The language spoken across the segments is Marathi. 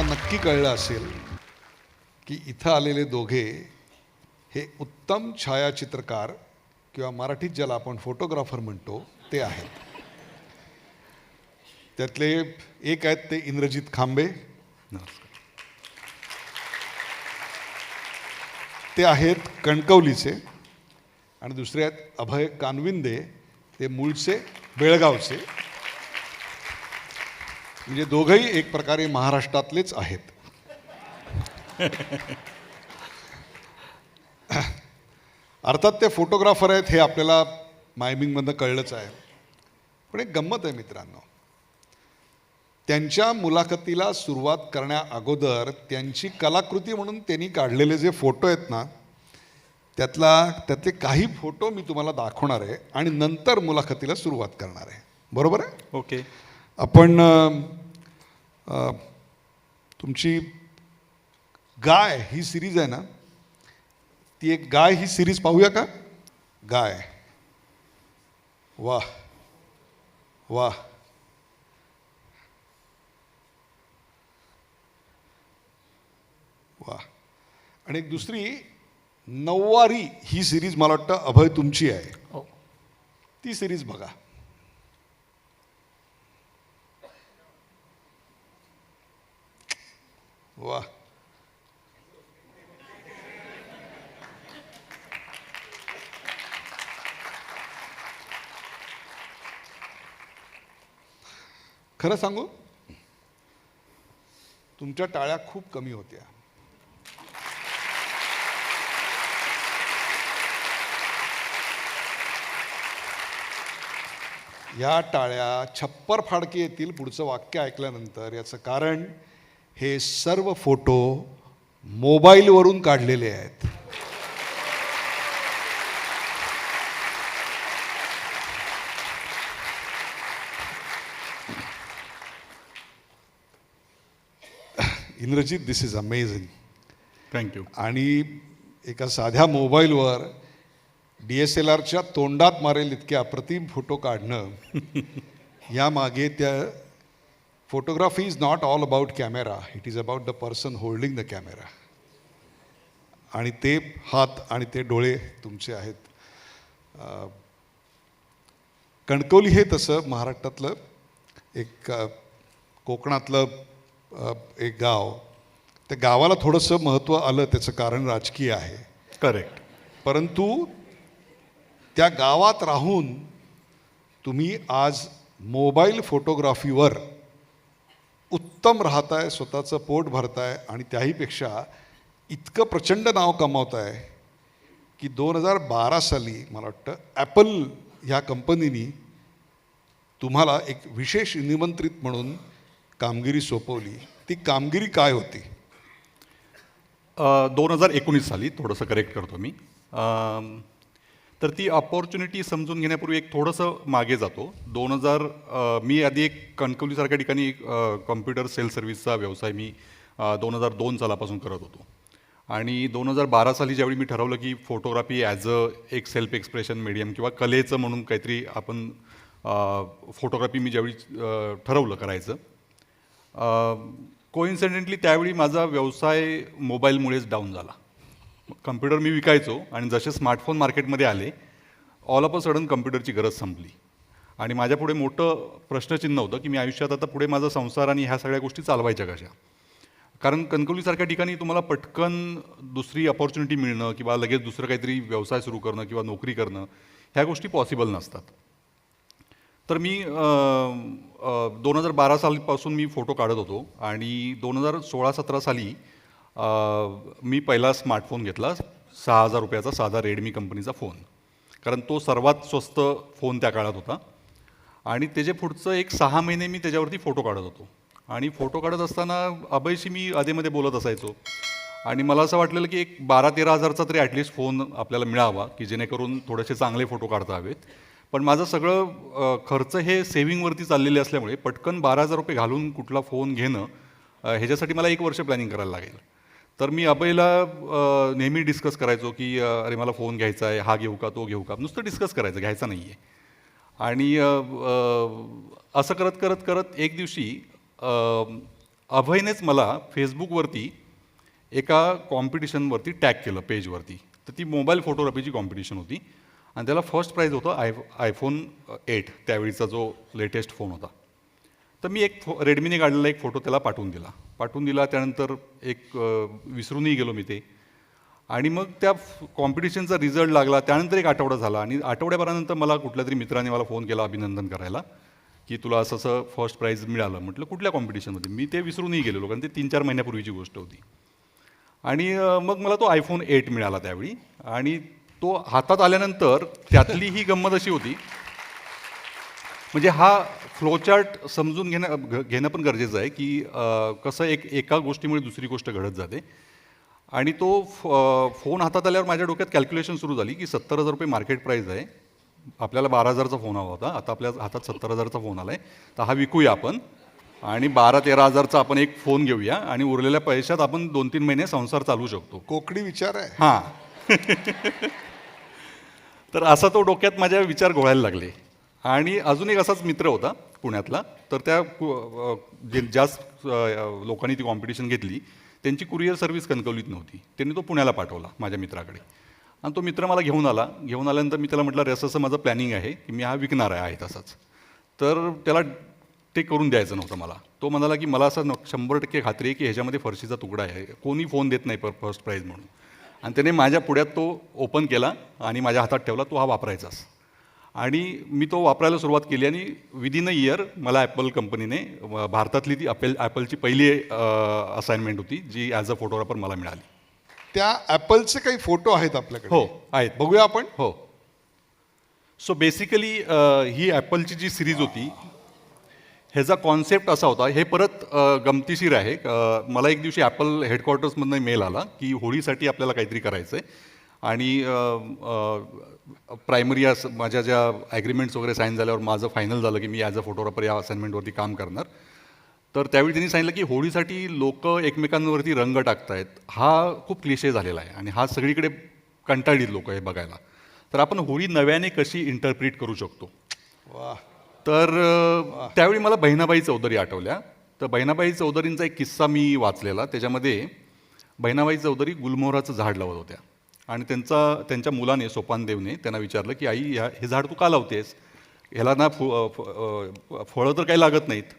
नक्की कळलं असेल की इथं आलेले दोघे हे उत्तम छायाचित्रकार किंवा मराठीत ज्याला आपण फोटोग्राफर म्हणतो ते आहेत. त्यातले एक आहेत ते इंद्रजित खांबे, ते आहेत कणकवलीचे, आणि दुसरे आहेत अभय कानविंदे, ते मूळचे बेळगावचे. म्हणजे दोघंही एक प्रकारे महाराष्ट्रातलेच आहेत. अर्थात ते फोटोग्राफर आहेत हे आपल्याला मायमिंगमधनं कळलंच आहे. पण एक गंमत आहे मित्रांनो, त्यांच्या मुलाखतीला सुरुवात करण्या अगोदर त्यांची कलाकृती म्हणून त्यांनी काढलेले जे फोटो आहेत ना, त्यातले काही फोटो मी तुम्हाला दाखवणार आहे आणि नंतर मुलाखतीला सुरुवात करणार आहे. बरोबर आहे? ओके. आपण तुमची गाय ही सिरीज आहे ना, ती एक गाय ही सिरीज पाहूया का? गाय. वाह वाह. वाह. आणि एक दुसरी नऊवारी ही सिरीज मला वाटतं अभय तुमची आहे. ती सिरीज बघा. वाह. खरं सांगू, तुमच्या टाळ्या खूप कमी होत्या. या टाळ्या छप्पर फाडके येतील पुढचं वाक्य ऐकल्यानंतर. याचं कारण हे सर्व फोटो मोबाईलवरून काढलेले आहेत. इंद्रजित, दिस इज अमेझिंग. थँक्यू. आणि एका साध्या मोबाईलवर DSLRच्या तोंडात मारेल इतके अप्रतिम फोटो काढणं, यामागे त्या photography is not all about camera, it is about the person holding the camera. आणि ते हात आणि ते डोळे तुमचे आहेत. कणकवली हे तसं महाराष्ट्रातलं एक कोकणातलं एक गाव. त्या गावाला थोडंसं महत्त्व आलं, त्याचं कारण राजकीय आहे. करेक्ट. परंतु त्या गावात राहून तुम्ही आज मोबाईल फोटोग्राफीवर उत्तम राहताय, स्वतःचं पोट भरताय, आणि त्याहीपेक्षा इतकं प्रचंड नाव कमावताय की 2012 साली मला वाटतं ॲपल ह्या कंपनीनी तुम्हाला एक विशेष निमंत्रित म्हणून कामगिरी सोपवली. ती कामगिरी काय होती? 2019 साली, थोडंसं करेक्ट करतो मी. तर ती अपॉर्च्युनिटी समजून घेण्यापूर्वी एक थोडंसं मागे जातो. मी आधी एक कणकवलीसारख्या ठिकाणी कॉम्प्युटर सेल सर्व्हिसचा व्यवसाय मी 2002 सालापासून करत होतो. आणि 2012 साली ज्यावेळी मी ठरवलं की फोटोग्राफी ॲज एक सेल्फ एक्सप्रेशन मीडियम किंवा कलेचं म्हणून काहीतरी आपण फोटोग्राफी मी ज्यावेळी ठरवलं करायचं, कोइन्सिडेंटली त्यावेळी माझा व्यवसाय मोबाईलमुळेच डाऊन झाला. कम्प्युटर मी विकायचो आणि जसे स्मार्टफोन मार्केटमध्ये आले, ऑल ऑफ अ सडन कम्प्युटरची गरज संपली. आणि माझ्यापुढे मोठं प्रश्नचिन्ह होतं की मी आयुष्यात आता पुढे माझा संसार आणि ह्या सगळ्या गोष्टी चालवायच्या कशा. कारण कणकवलीसारख्या ठिकाणी तुम्हाला पटकन दुसरी अपॉर्च्युनिटी मिळणं किंवा लगेच दुसरं काहीतरी व्यवसाय सुरू करणं किंवा नोकरी करणं ह्या गोष्टी पॉसिबल नसतात. तर मी 2012 सालीपासून मी फोटो काढत होतो आणि 2016-17 साली मी पहिला स्मार्टफोन घेतला, 6,000 रुपयाचा साधा रेडमी कंपनीचा फोन. कारण तो सर्वात स्वस्त फोन त्या काळात होता. आणि त्याचे पुढचं एक 6 महिने मी त्याच्यावरती फोटो काढत होतो. आणि फोटो काढत असताना अभयशी मी अधेमध्ये बोलत असायचो. आणि मला असं वाटलेलं की एक 12-13 हजारचा तरी ॲटलिस्ट फोन आपल्याला मिळावा की जेणेकरून थोडेसे चांगले फोटो काढता हवेत. पण माझं सगळं खर्च हे सेव्हिंगवरती चाललेले असल्यामुळे पटकन 12,000 रुपये घालून कुठला फोन घेणं ह्याच्यासाठी मला 1 वर्ष प्लॅनिंग करायला लागेल. तर मी अभयला नेहमी डिस्कस करायचो की अरे मला फोन घ्यायचा आहे, हा घेऊ का तो घेऊ का, नुसतं डिस्कस करायचं, घ्यायचा नाही आहे. आणि असं करत करत करत एक दिवशी अभयनेच मला फेसबुकवरती एका कॉम्पिटिशनवरती टॅग केलं पेजवरती. तर ती मोबाईल फोटोग्राफीची कॉम्पिटिशन होती आणि त्याला फर्स्ट प्राईज होतं आयफोन 8, त्यावेळीचा जो लेटेस्ट फोन होता. तर मी रेडमीने काढलेला एक फोटो त्याला पाठवून दिला. त्यानंतर विसरूनही गेलो मी ते. आणि मग त्या कॉम्पिटिशनचा रिझल्ट लागला. त्यानंतर एक आठवडा झाला आणि आठवड्याभरानंतर मला कुठल्या तरी मित्राने मला फोन केला अभिनंदन करायला, की तुला असं असं फर्स्ट प्राईज मिळालं. म्हटलं कुठल्या कॉम्पिटिशनमध्ये? मी ते विसरूनही गेलेलो, कारण ते 3-4 महिन्यापूर्वीची गोष्ट होती. आणि मग मला तो आयफोन 8 मिळाला त्यावेळी. आणि तो हातात आल्यानंतर त्यातली ही गंमत अशी होती, म्हणजे हा फ्लोचार्ट समजून घेणं पण गरजेचं आहे, की कसं एका गोष्टीमुळे दुसरी गोष्ट घडत जाते. आणि तो फोन हातात आल्यावर माझ्या डोक्यात कॅल्क्युलेशन सुरू झाली, की 70,000 रुपये मार्केट प्राईज आहे. आपल्याला 12,000चा फोन हवा होता, आता आपल्या हातात 70,000चा फोन आला आहे. तर हा विकूया आपण आणि 12-13,000चा आपण एक फोन घेऊया आणि उरलेल्या पैशात आपण 2-3 महिने संसार चालवू शकतो. कोकणी विचार आहे. हां. तर असा तो डोक्यात माझ्या विचार घोळायला लागले. आणि अजून एक असाच मित्र होता पुण्यातला. तर ज्या लोकांनी ती कॉम्पिटिशन घेतली त्यांची कुरिअर सर्व्हिस कणकवलीत नव्हती. त्यांनी तो पुण्याला पाठवला माझ्या मित्राकडे. आणि तो मित्र मला घेऊन आल्यानंतर मी त्याला म्हटलं, असं माझं प्लॅनिंग आहे की मी हा विकणार आहे तसाच. तर त्याला ते करून द्यायचं नव्हतं मला. तो म्हणाला की मला असं 100% खात्री आहे की ह्याच्यामध्ये फरशीचा तुकडा आहे, कोणी फोन देत नाही फर्स्ट प्राईज म्हणून. आणि त्याने माझ्या पुढ्यात तो ओपन केला आणि माझ्या हातात ठेवला, तो हा वापरायचाच. आणि मी तो वापरायला सुरुवात केली आणि विदिन अ इयर मला ॲपल कंपनीने भारतातली ती ॲपलची पहिली असाइनमेंट होती, जी ॲज अ फोटोग्राफर मला मिळाली. त्या ॲपलचे काही फोटो आहेत आपल्याकडे? हो आहेत. बघूया आपण. हो. सो बेसिकली ही ॲपलची जी सिरीज होती, ह्याचा कॉन्सेप्ट असा होता, हे परत गमतीशीर आहे. मला एक दिवशी ॲपल हेडक्वार्टर्समधनं मेल आला की होळीसाठी आपल्याला काहीतरी करायचं आहे. आणि प्रायमरी माझ्या ज्या ॲग्रीमेंट्स वगैरे साईन झाल्यावर माझं फायनल झालं की मी ॲज अ फोटोग्राफर या असाइनमेंटवरती काम करणार. तर त्यावेळी त्यांनी सांगितलं की होळीसाठी लोक एकमेकांवरती रंग टाकतायत. हा खूप क्लिशे झालेला आहे आणि हा सगळीकडे कंटाळलीत लोक हे बघायला. तर आपण होळी नव्याने कशी इंटरप्रिट करू शकतो. वा. तर त्यावेळी मला बहिणाबाई चौधरी आठवल्या. तर बहिणाबाई चौधरींचा एक किस्सा मी वाचलेला. त्याच्यामध्ये बहिणाबाई चौधरी गुलमोहराचं झाड लावत होत्या आणि त्यांच्या मुलाने सोपानदेवने त्यांना विचारलं की आई, हे झाड तू का लावतेस? ह्याला ना फळं तर काही लागत नाहीत.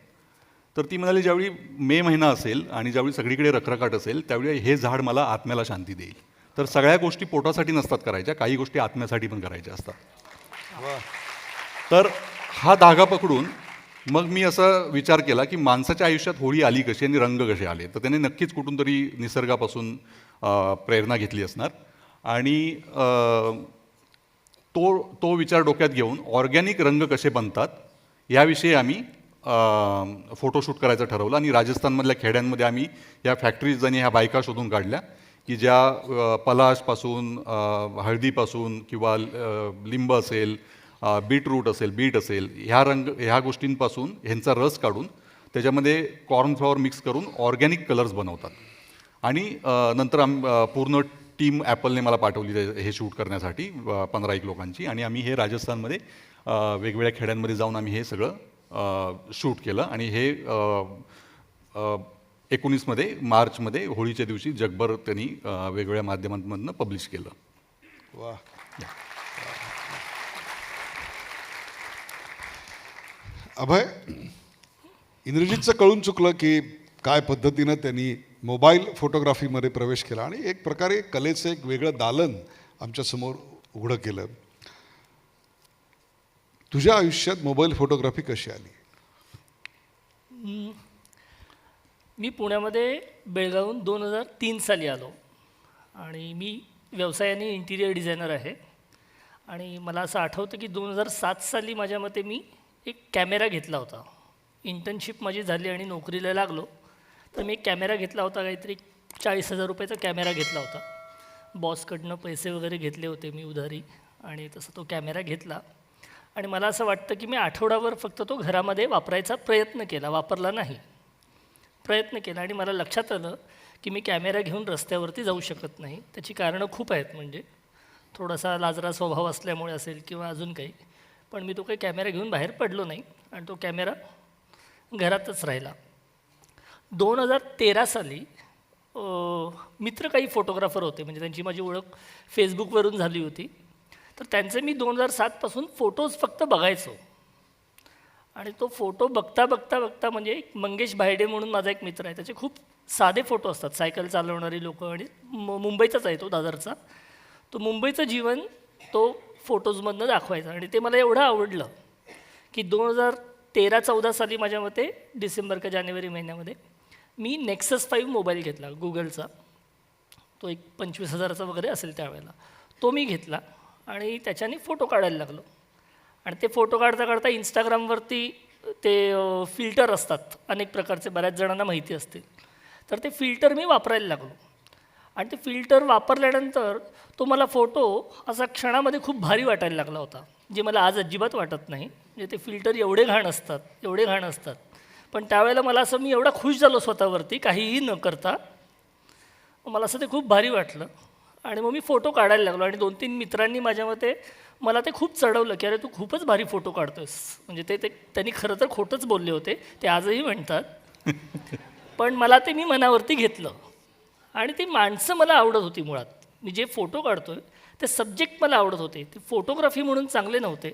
तर ती म्हणाली, ज्यावेळी मे महिना असेल आणि ज्यावेळी सगळीकडे रखरखाट असेल त्यावेळी हे झाड मला आत्म्याला शांती देईल. तर सगळ्या गोष्टी पोटासाठी नसतात करायच्या, काही गोष्टी आत्म्यासाठी पण करायच्या असतात. तर हा धागा पकडून मग मी असा विचार केला की माणसाच्या आयुष्यात होळी आली कशी आणि रंग कसे आले. तर त्याने नक्कीच कुठून तरी निसर्गापासून प्रेरणा घेतली असणार. आणि तो विचार डोक्यात घेऊन ऑर्गॅनिक रंग कसे बनतात याविषयी आम्ही फोटोशूट करायचं ठरवलं. आणि राजस्थानमधल्या खेड्यांमध्ये आम्ही या फॅक्टरीज आणि ह्या बायका शोधून काढल्या की ज्या पलाशपासून, हळदीपासून किंवा लिंब असेल, बीट असेल, ह्या गोष्टींपासून ह्यांचा रस काढून त्याच्यामध्ये कॉर्नफ्लॉवर मिक्स करून ऑर्गॅनिक कलर्स बनवतात. आणि नंतर पूर्ण टीम ॲपलने मला पाठवली हे शूट करण्यासाठी 15-1 लोकांची. आणि आम्ही हे राजस्थानमध्ये वेगवेगळ्या खेड्यांमध्ये जाऊन आम्ही हे सगळं शूट केलं. आणि हे 19 मार्चमध्ये होळीच्या दिवशी जगभर त्यांनी वेगवेगळ्या माध्यमांमधून पब्लिश केलं. वा. अभय, इंद्रजितचं कळून चुकलं की काय पद्धतीनं त्यांनी मोबाईल फोटोग्राफीमध्ये प्रवेश केला आणि एक प्रकारे कलेचं एक वेगळं दालन आमच्यासमोर उघडं केलं. तुझ्या आयुष्यात मोबाईल फोटोग्राफी कशी आली? मी पुण्यामध्ये बेळगावहून 2003 साली आलो आणि मी व्यवसायाने इंटिरियर डिझायनर आहे. आणि मला असं आठवतं की 2007 साली माझ्या मते मी एक कॅमेरा घेतला होता. इंटर्नशिप माझी झाली आणि नोकरीला लागलो तर मी एक कॅमेरा घेतला होता, काहीतरी 40,000 रुपयाचा कॅमेरा घेतला होता. बॉसकडनं पैसे वगैरे घेतले होते मी उधारी आणि तसं तो कॅमेरा घेतला. आणि मला असं वाटतं की मी आठवडाभर फक्त तो घरामध्ये वापरायचा प्रयत्न केला, वापरला नाही, प्रयत्न केला. आणि मला लक्षात आलं की मी कॅमेरा घेऊन रस्त्यावरती जाऊ शकत नाही. त्याची कारणं खूप आहेत, म्हणजे थोडासा लाजरा स्वभाव असल्यामुळे असेल किंवा अजून काही. पण मी तो काही कॅमेरा घेऊन बाहेर पडलो नाही आणि तो कॅमेरा घरातच राहिला. 2013 साली मित्र काही फोटोग्राफर होते, म्हणजे त्यांची माझी ओळख फेसबुकवरून झाली होती. तर त्यांचे मी 2007पासून फोटोज फक्त बघायचो. आणि तो फोटो बघता बघता बघता म्हणजे एक मंगेश भायडे म्हणून माझा एक मित्र आहे, त्याचे खूप साधे फोटो असतात, सायकल चालवणारी लोकं, आणि मुंबईचाच आहे तो, दादरचा. तो मुंबईचं जीवन तो फोटोजमधनं दाखवायचा, आणि ते मला एवढं आवडलं की 2013-14 साली माझ्या मते डिसेंबर का जानेवारी महिन्यामध्ये मी नेक्सस 5 मोबाईल घेतला गुगलचा. तो एक 25,000चा वगैरे असेल त्यावेळेला. तो मी घेतला आणि त्याच्याने फोटो काढायला लागलो. आणि ते फोटो काढता काढता इंस्टाग्रामवरती ते फिल्टर असतात अनेक प्रकारचे, बऱ्याच जणांना माहिती असतील. तर ते फिल्टर मी वापरायला लागलो. आणि ते फिल्टर वापरल्यानंतर तो मला फोटो असा क्षणामध्ये खूप भारी वाटायला लागला होता, जे मला आज अजिबात वाटत नाही. म्हणजे ते फिल्टर एवढे घाण असतात. पण त्यावेळेला मला असं, मी एवढा खुश झालो स्वतःवरती काहीही न करता. मला असं ते खूप भारी वाटलं. आणि मग मी फोटो काढायला लागलो. आणि 2-3 मित्रांनी माझ्या मते मला ते खूप चढवलं की अरे तू खूपच भारी फोटो काढतोस. म्हणजे ते त्यांनी खरं तर खोटंच बोलले होते, ते आजही म्हणतात. पण मला ते मी मनावरती घेतलं. आणि ती माणसं मला आवडत होती. मुळात मी जे फोटो काढतोय ते सब्जेक्ट मला आवडत होते. ते फोटोग्राफी म्हणून चांगले नव्हते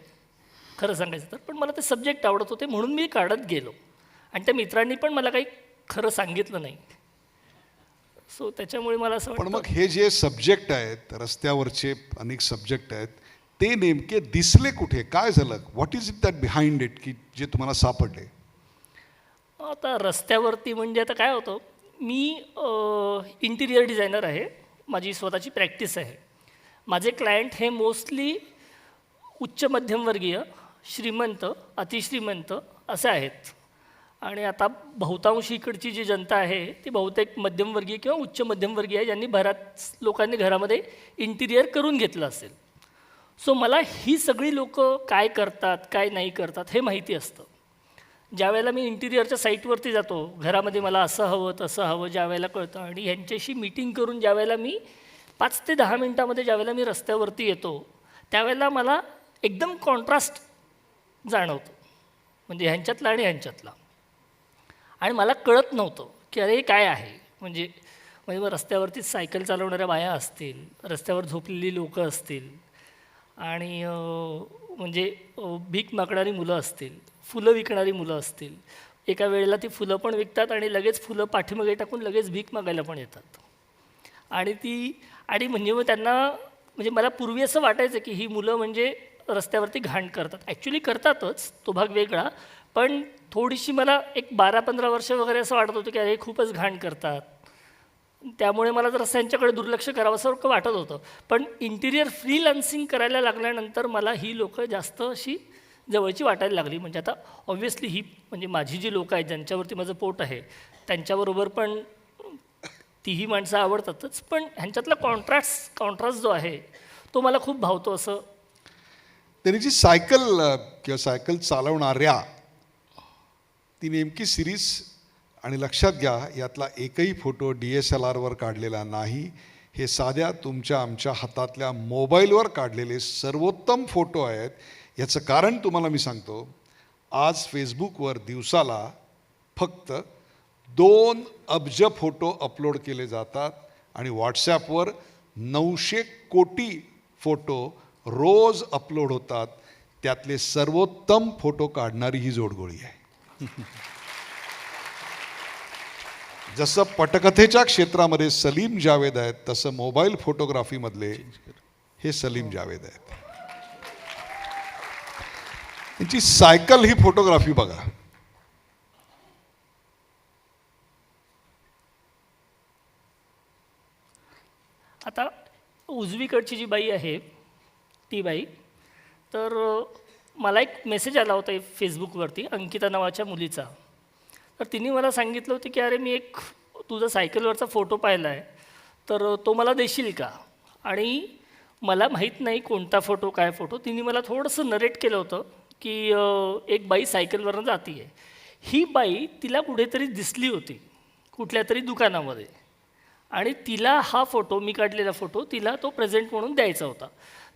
खरं सांगायचं तर, पण मला ते सब्जेक्ट आवडत होते म्हणून मी काढत गेलो. आणि त्या मित्रांनी पण मला काही खरं सांगितलं नाही. सो त्याच्यामुळे मला असं पण वाटतं. मग हे जे सब्जेक्ट आहेत, रस्त्यावरचे अनेक सब्जेक्ट आहेत, ते नेमके दिसले कुठे? काय झालं? What is it that behind it की जे तुम्हाला सापडले? आता रस्त्यावरती म्हणजे आता काय होतं, मी इंटिरियर डिझायनर आहे, माझी स्वतःची प्रॅक्टिस आहे. माझे क्लायंट हे मोस्टली उच्च मध्यमवर्गीय, श्रीमंत, अतिश्रीमंत असे आहेत. आणि आता बहुतांश इकडची जी जनता आहे ती बहुतेक मध्यमवर्गीय किंवा उच्च मध्यमवर्गीय आहे, ज्यांनी बऱ्याच लोकांनी घरामध्ये इंटिरियर करून घेतलं असेल. सो मला ही सगळी लोकं काय करतात काय नाही करतात हे माहिती असतं. ज्यावेळेला मी इंटिरियरच्या साईटवरती जातो, घरामध्ये मला असं हवं तसं हवं ज्यावेळेला कळतं, आणि ह्यांच्याशी मीटिंग करून ज्यावेळेला मी 5 ते 10 मिनटामध्ये ज्यावेळेला मी रस्त्यावरती येतो, त्यावेळेला मला एकदम कॉन्ट्रास्ट जाणवतो, म्हणजे ह्यांच्यातला आणि ह्यांच्यातला. आणि मला कळत नव्हतं की अरे हे काय आहे. म्हणजे मग रस्त्यावरती सायकल चालवणाऱ्या बाया असतील, रस्त्यावर झोपलेली लोकं असतील, आणि म्हणजे भीक मागणारी मुलं असतील, फुलं विकणारी मुलं असतील. एका वेळेला ती फुलं पण विकतात आणि लगेच फुलं पाठीमागे टाकून लगेच भीक मागायला पण येतात. आणि म्हणजे मग त्यांना, म्हणजे मला पूर्वी असं वाटायचं की ही मुलं म्हणजे रस्त्यावरती घाण करतात. ॲक्च्युली करतातच, तो भाग वेगळा. पण थोडीशी मला एक 12-15 वर्ष वगैरे असं वाटत होतं की अरे खूपच घाण करतात. त्यामुळे मला जर असं यांच्याकडे दुर्लक्ष करावंसारखं वाटत होतं. पण इंटिरियर फ्रीलान्सिंग करायला लागल्यानंतर मला ही लोकं जास्त अशी जवळची वाटायला लागली. म्हणजे आता ऑब्व्हियसली ही म्हणजे माझी जी लोकं आहेत ज्यांच्यावरती माझं पोट आहे, त्यांच्याबरोबर पण तीही माणसं आवडतातच. पण ह्यांच्यातला कॉन्ट्रास्ट जो आहे तो मला खूप भावतो. असं त्यांनी जी सायकल किंवा सायकल चालवणाऱ्या ती नेमकी सिरीज, आणि लक्षात घ्या यातला एकही फोटो DSLRवर काढलेला नाही. हे साध्या तुमच्या आमच्या हातातल्या मोबाईलवर काढलेले सर्वोत्तम फोटो आहेत. याचं कारण तुम्हाला मी सांगतो. आज फेसबुकवर दिवसाला फक्त 2 अब्ज फोटो अपलोड केले जातात आणि व्हॉट्सॲपवर 900 कोटी फोटो रोज अपलोड होतात. त्यातले सर्वोत्तम फोटो काढणारी ही जोडगोळी आहे. जसं पटकथेच्या क्षेत्रामध्ये सलीम जावेद आहेत, तसं मोबाईल फोटोग्राफीमधले हे सलीम जावेद आहेत. त्यांची सायकल ही फोटोग्राफी बघा. आता उजवीकडची जी बाई आहे ती बाई, तर मला एक मेसेज आला होता फेसबुकवरती अंकिता नावाच्या मुलीचा. तर तिने मला सांगितलं होतं की अरे मी एक तुझा सायकलवरचा फोटो पाहिला आहे, तर तो मला देशील का. आणि मला माहीत नाही कोणता फोटो काय फोटो. तिने मला थोडंसं नरेट केलं होतं की एक बाई सायकलवरनं जाती आहे. ही बाई तिला कुठेतरी दिसली होती कुठल्या तरी दुकानामध्ये, आणि तिला हा फोटो, मी काढलेला फोटो, तिला तो प्रेझेंट म्हणून द्यायचा होता.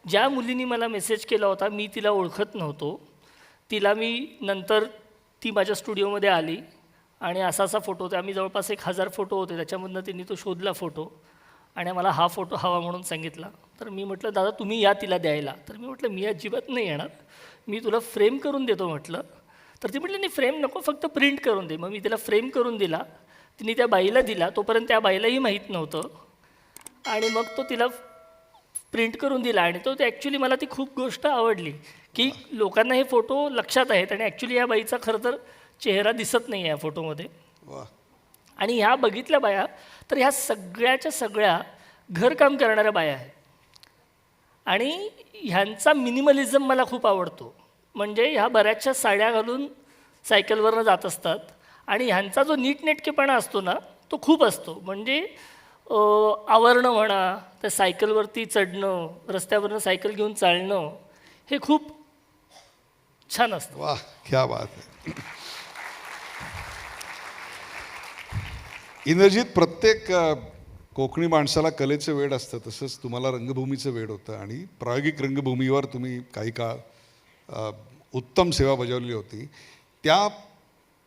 ज्या मुलीने मला मेसेज केला होता मी तिला ओळखत नव्हतो. तिला मी नंतर ती माझ्या स्टुडिओमध्ये आली आणि असा असा फोटो होता. आम्ही जवळपास 1000 फोटो होते, त्याच्यामधनं त्यांनी तो शोधला फोटो आणि मला हा फोटो हवा म्हणून सांगितला. तर मी म्हटलं दादा तुम्ही या तिला द्यायला. तर मी म्हटलं मी अजिबात नाही येणार, मी तुला फ्रेम करून देतो म्हटलं. तर ती म्हटली नाही फ्रेम नको, फक्त प्रिंट करून दे. मग मी तिला फ्रेम करून दिला, तिने त्या बाईला दिला. तोपर्यंत त्या बाईलाही माहीत नव्हतं आणि मग तो तिला प्रिंट करून दिला. आणि तो ॲक्च्युली मला ती खूप गोष्ट आवडली की लोकांना हे फोटो लक्षात आहेत आणि ॲक्च्युली या बाईचा खरं तर चेहरा दिसत नाही आहे या फोटोमध्ये. वा. आणि ह्या बघितल्या बाया तर ह्या सगळ्याच्या सगळ्या घरकाम करणाऱ्या बाया आहेत आणि ह्यांचा मिनिमलिझम मला खूप आवडतो. म्हणजे ह्या बऱ्याचशा साड्या घालून सायकलवरनं जात असतात आणि ह्यांचा जो नीटनेटकेपणा असतो ना तो खूप असतो. म्हणजे आवरणं म्हणा, त्या सायकलवरती चढणं, रस्त्यावरनं सायकल घेऊन चालणं, हे खूप छान असतं. वा, क्या बात आहे. इंद्रजित, प्रत्येक कोकणी माणसाला कलेचं वेड असतं, तसंच तुम्हाला रंगभूमीचं वेड होतं आणि प्रायोगिक रंगभूमीवर तुम्ही काही काळ उत्तम सेवा बजावली होती. त्या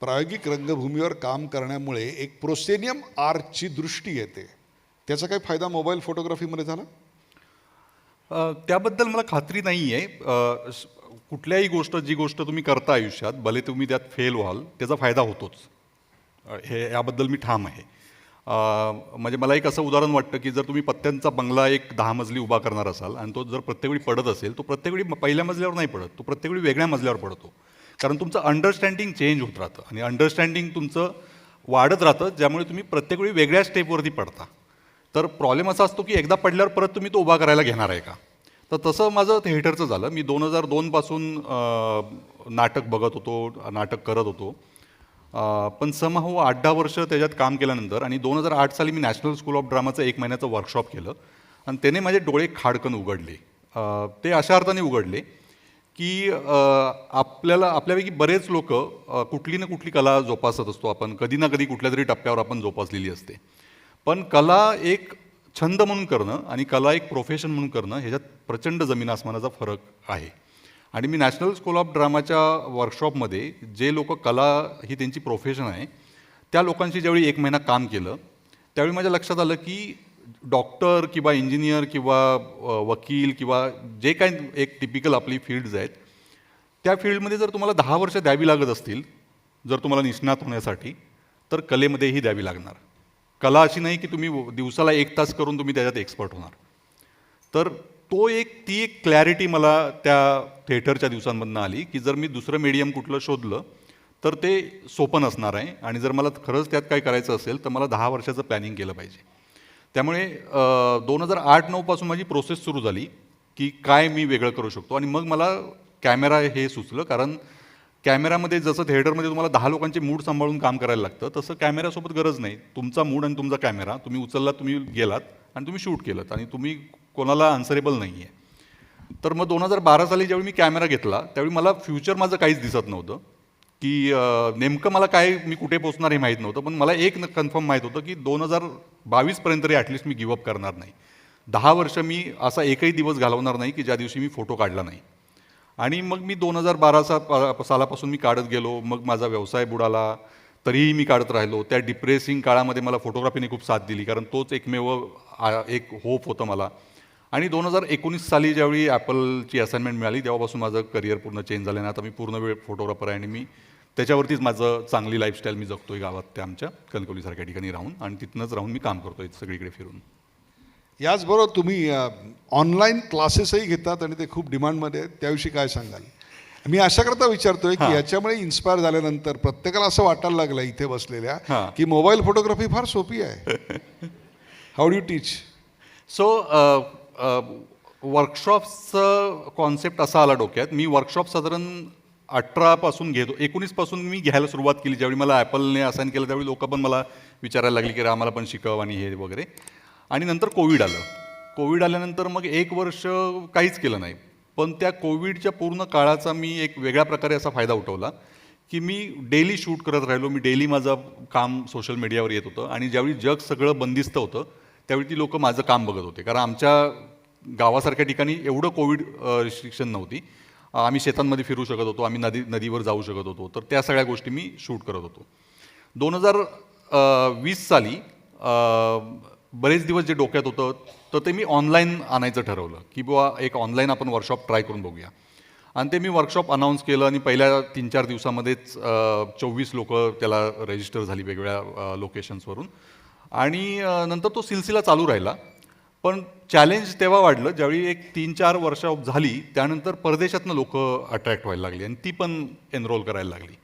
प्रायोगिक रंगभूमीवर काम करण्यामुळे एक प्रोसेनियम आर्टची दृष्टी येते. त्याचा काही फायदा मोबाईल फोटोग्राफीमध्ये झाला? त्याबद्दल मला खात्री नाही आहे. कुठल्याही जी गोष्ट तुम्ही करता आयुष्यात, भले तुम्ही त्यात फेल व्हाल, त्याचा फायदा होतोच. याबद्दल मी ठाम आहे. म्हणजे मला एक असं उदाहरण वाटतं की जर तुम्ही पत्त्यांचा बंगला एक 10 मजली उभा करणार असाल आणि तो जर प्रत्येक वेळी पडत असेल, तो प्रत्येक वेळी पहिल्या मजल्यावर नाही पडत, तो प्रत्येक वेळी वेगळ्या मजल्यावर पडतो. कारण तुमचं अंडरस्टँडिंग चेंज होत राहतं आणि अंडरस्टँडिंग तुमचं वाढत राहतं, ज्यामुळे तुम्ही प्रत्येक वेळी वेगळ्या स्टेपवरती पडता. तर प्रॉब्लेम असा असतो की एकदा पडल्यावर परत तुम्ही तो उभा करायला घेणार आहे का? तर तसं माझं थिएटरचं झालं. मी 2002 पासून नाटक बघत होतो, नाटक करत होतो. पण समहाऊ 8-10 वर्ष त्याच्यात काम केल्यानंतर आणि 2008 साली मी नॅशनल स्कूल ऑफ ड्रामाचं 1 महिन्याचं वर्कशॉप केलं आणि त्याने माझे डोळे खाडकन उघडले. ते अशा अर्थाने उघडले की आपल्यापैकी बरेच लोक कुठली ना कुठली कला जोपासत असतो आपण, कधी ना कधी कुठल्या तरी टप्प्यावर आपण जोपासलेली असते. पण कला एक छंद म्हणून करणं आणि कला एक प्रोफेशन म्हणून करणं ह्याच्यात प्रचंड जमीन आसमानाचा फरक आहे. आणि मी नॅशनल स्कूल ऑफ ड्रामाच्या वर्कशॉपमध्ये जे लोक कला ही त्यांची प्रोफेशन आहे, त्या लोकांशी ज्यावेळी 1 महिना काम केलं, त्यावेळी माझ्या लक्षात आलं की डॉक्टर किंवा इंजिनियर किंवा वकील किंवा जे काही एक टिपिकल आपली फील्ड्स आहेत, त्या फील्डमध्ये जर तुम्हाला 10 वर्ष द्यावी लागत असतील, जर तुम्हाला निष्णात होण्यासाठी, तर कलेमध्येही द्यावी लागणार. कला अशी नाही की तुम्ही दिवसाला 1 तास करून तुम्ही त्याच्यात एक्सपर्ट होणार. तर ती एक क्लॅरिटी मला त्या थिएटरच्या दिवसांमधनं आली की जर मी दुसरं मीडियम कुठलं शोधलं तर ते सोपं नसणार आहे आणि जर मला खरंच त्यात काय करायचं असेल तर मला 10 वर्षाचं प्लॅनिंग केलं पाहिजे. त्यामुळे 2008-09 पासून माझी प्रोसेस सुरू झाली की काय मी वेगळं करू शकतो आणि मग मला कॅमेरा हे सुचलं. कारण कॅमेरामध्ये जसं थिएटरमध्ये तुम्हाला 10 लोकांचे मूड सांभाळून काम करायला लागतं, तसं कॅमेऱ्यासोबत गरज नाही. तुमचा मूड आणि तुमचा कॅमेरा तुम्ही उचललात, तुम्ही गेलात आणि तुम्ही शूट केलं आणि तुम्ही कोणाला आन्सरेबल नाही आहे. तर मग 2012 साली ज्यावेळी मी कॅमेरा घेतला त्यावेळी मला फ्युचर माझं काहीच दिसत नव्हतं की नेमकं मला काय, मी कुठे पोचणार हे माहीत नव्हतं. पण मला एक कन्फर्म माहीत होतं की 2022पर्यंत तरी ॲटलिस्ट मी गिवअप करणार नाही. 10 वर्ष मी असा एकही दिवस घालवणार नाही की ज्या दिवशी मी फोटो काढला नाही. आणि मग मी 2012 सालापासून मी काढत गेलो. मग माझा व्यवसाय बुडाला, तरीही मी काढत राहिलो. त्या डिप्रेसिंग काळामध्ये मला फोटोग्राफीने खूप साथ दिली, कारण तोच एकमेव एक होप होतं मला. आणि 2019 साली ज्यावेळी ॲपलची असाइनमेंट मिळाली तेव्हापासून माझं करिअर पूर्ण चेंज झालं आणि आता मी पूर्ण वेळ फोटोग्राफर आहे आणि मी त्याच्यावरतीच माझं चांगली लाईफस्टाईल मी जगतोय गावात, त्या आमच्या कणकवलीसारख्या ठिकाणी राहून, आणि तिथनंच राहून मी काम करतोय सगळीकडे फिरून. याचबरोबर तुम्ही ऑनलाईन क्लासेसही घेतात आणि ते खूप डिमांडमध्ये आहेत, त्याविषयी काय सांगाल? मी अशा करता विचारतोय की याच्यामुळे इन्स्पायर झाल्यानंतर प्रत्येकाला असं वाटायला लागलं इथे बसलेल्या की मोबाईल फोटोग्राफी फार सोपी आहे. How do you teach? So वर्कशॉप्सचं कॉन्सेप्ट असा आला डोक्यात. मी वर्कशॉप साधारण 18 पासून घेतो, 19 पासून मी घ्यायला सुरुवात केली. ज्यावेळी मला ॲपलने असाइन केलं त्यावेळी लोक पण मला विचारायला लागली की आम्हाला पण शिकव आणि हे वगैरे. आणि नंतर कोविड आलं. कोविड आल्यानंतर मग 1 वर्ष काहीच केलं नाही. पण त्या कोविडच्या पूर्ण काळाचा मी एक वेगळ्या प्रकारे असा फायदा उठवला की मी डेली शूट करत राहिलो. मी डेली माझं काम सोशल मीडियावर येत होतं आणि ज्यावेळी जग सगळं बंदिस्त होतं त्यावेळी ती लोक माझं काम बघत होते. कारण आमच्या गावासारख्या ठिकाणी एवढं कोविड रिस्ट्रिक्शन नव्हती. आम्ही शेतांमध्ये फिरू शकत होतो, आम्ही नदीवर जाऊ शकत होतो. तर त्या सगळ्या गोष्टी मी शूट करत होतो. 2020 साली बरेच दिवस जे डोक्यात होतं तर ते मी ऑनलाईन आणायचं ठरवलं की बुवा एक ऑनलाईन आपण वर्कशॉप ट्राय करून बघूया. आणि ते मी वर्कशॉप अनाऊन्स केलं आणि पहिल्या 3-4 दिवसामध्येच 24 लोकं त्याला रजिस्टर झाली वेगवेगळ्या लोकेशन्सवरून. आणि नंतर तो सिलसिला चालू राहिला. पण चॅलेंज तेव्हा वाढलं ज्यावेळी एक 3-4 वर्कशॉप झाली त्यानंतर परदेशातनं लोकं अट्रॅक्ट व्हायला लागली आणि ती पण एनरोल करायला लागली.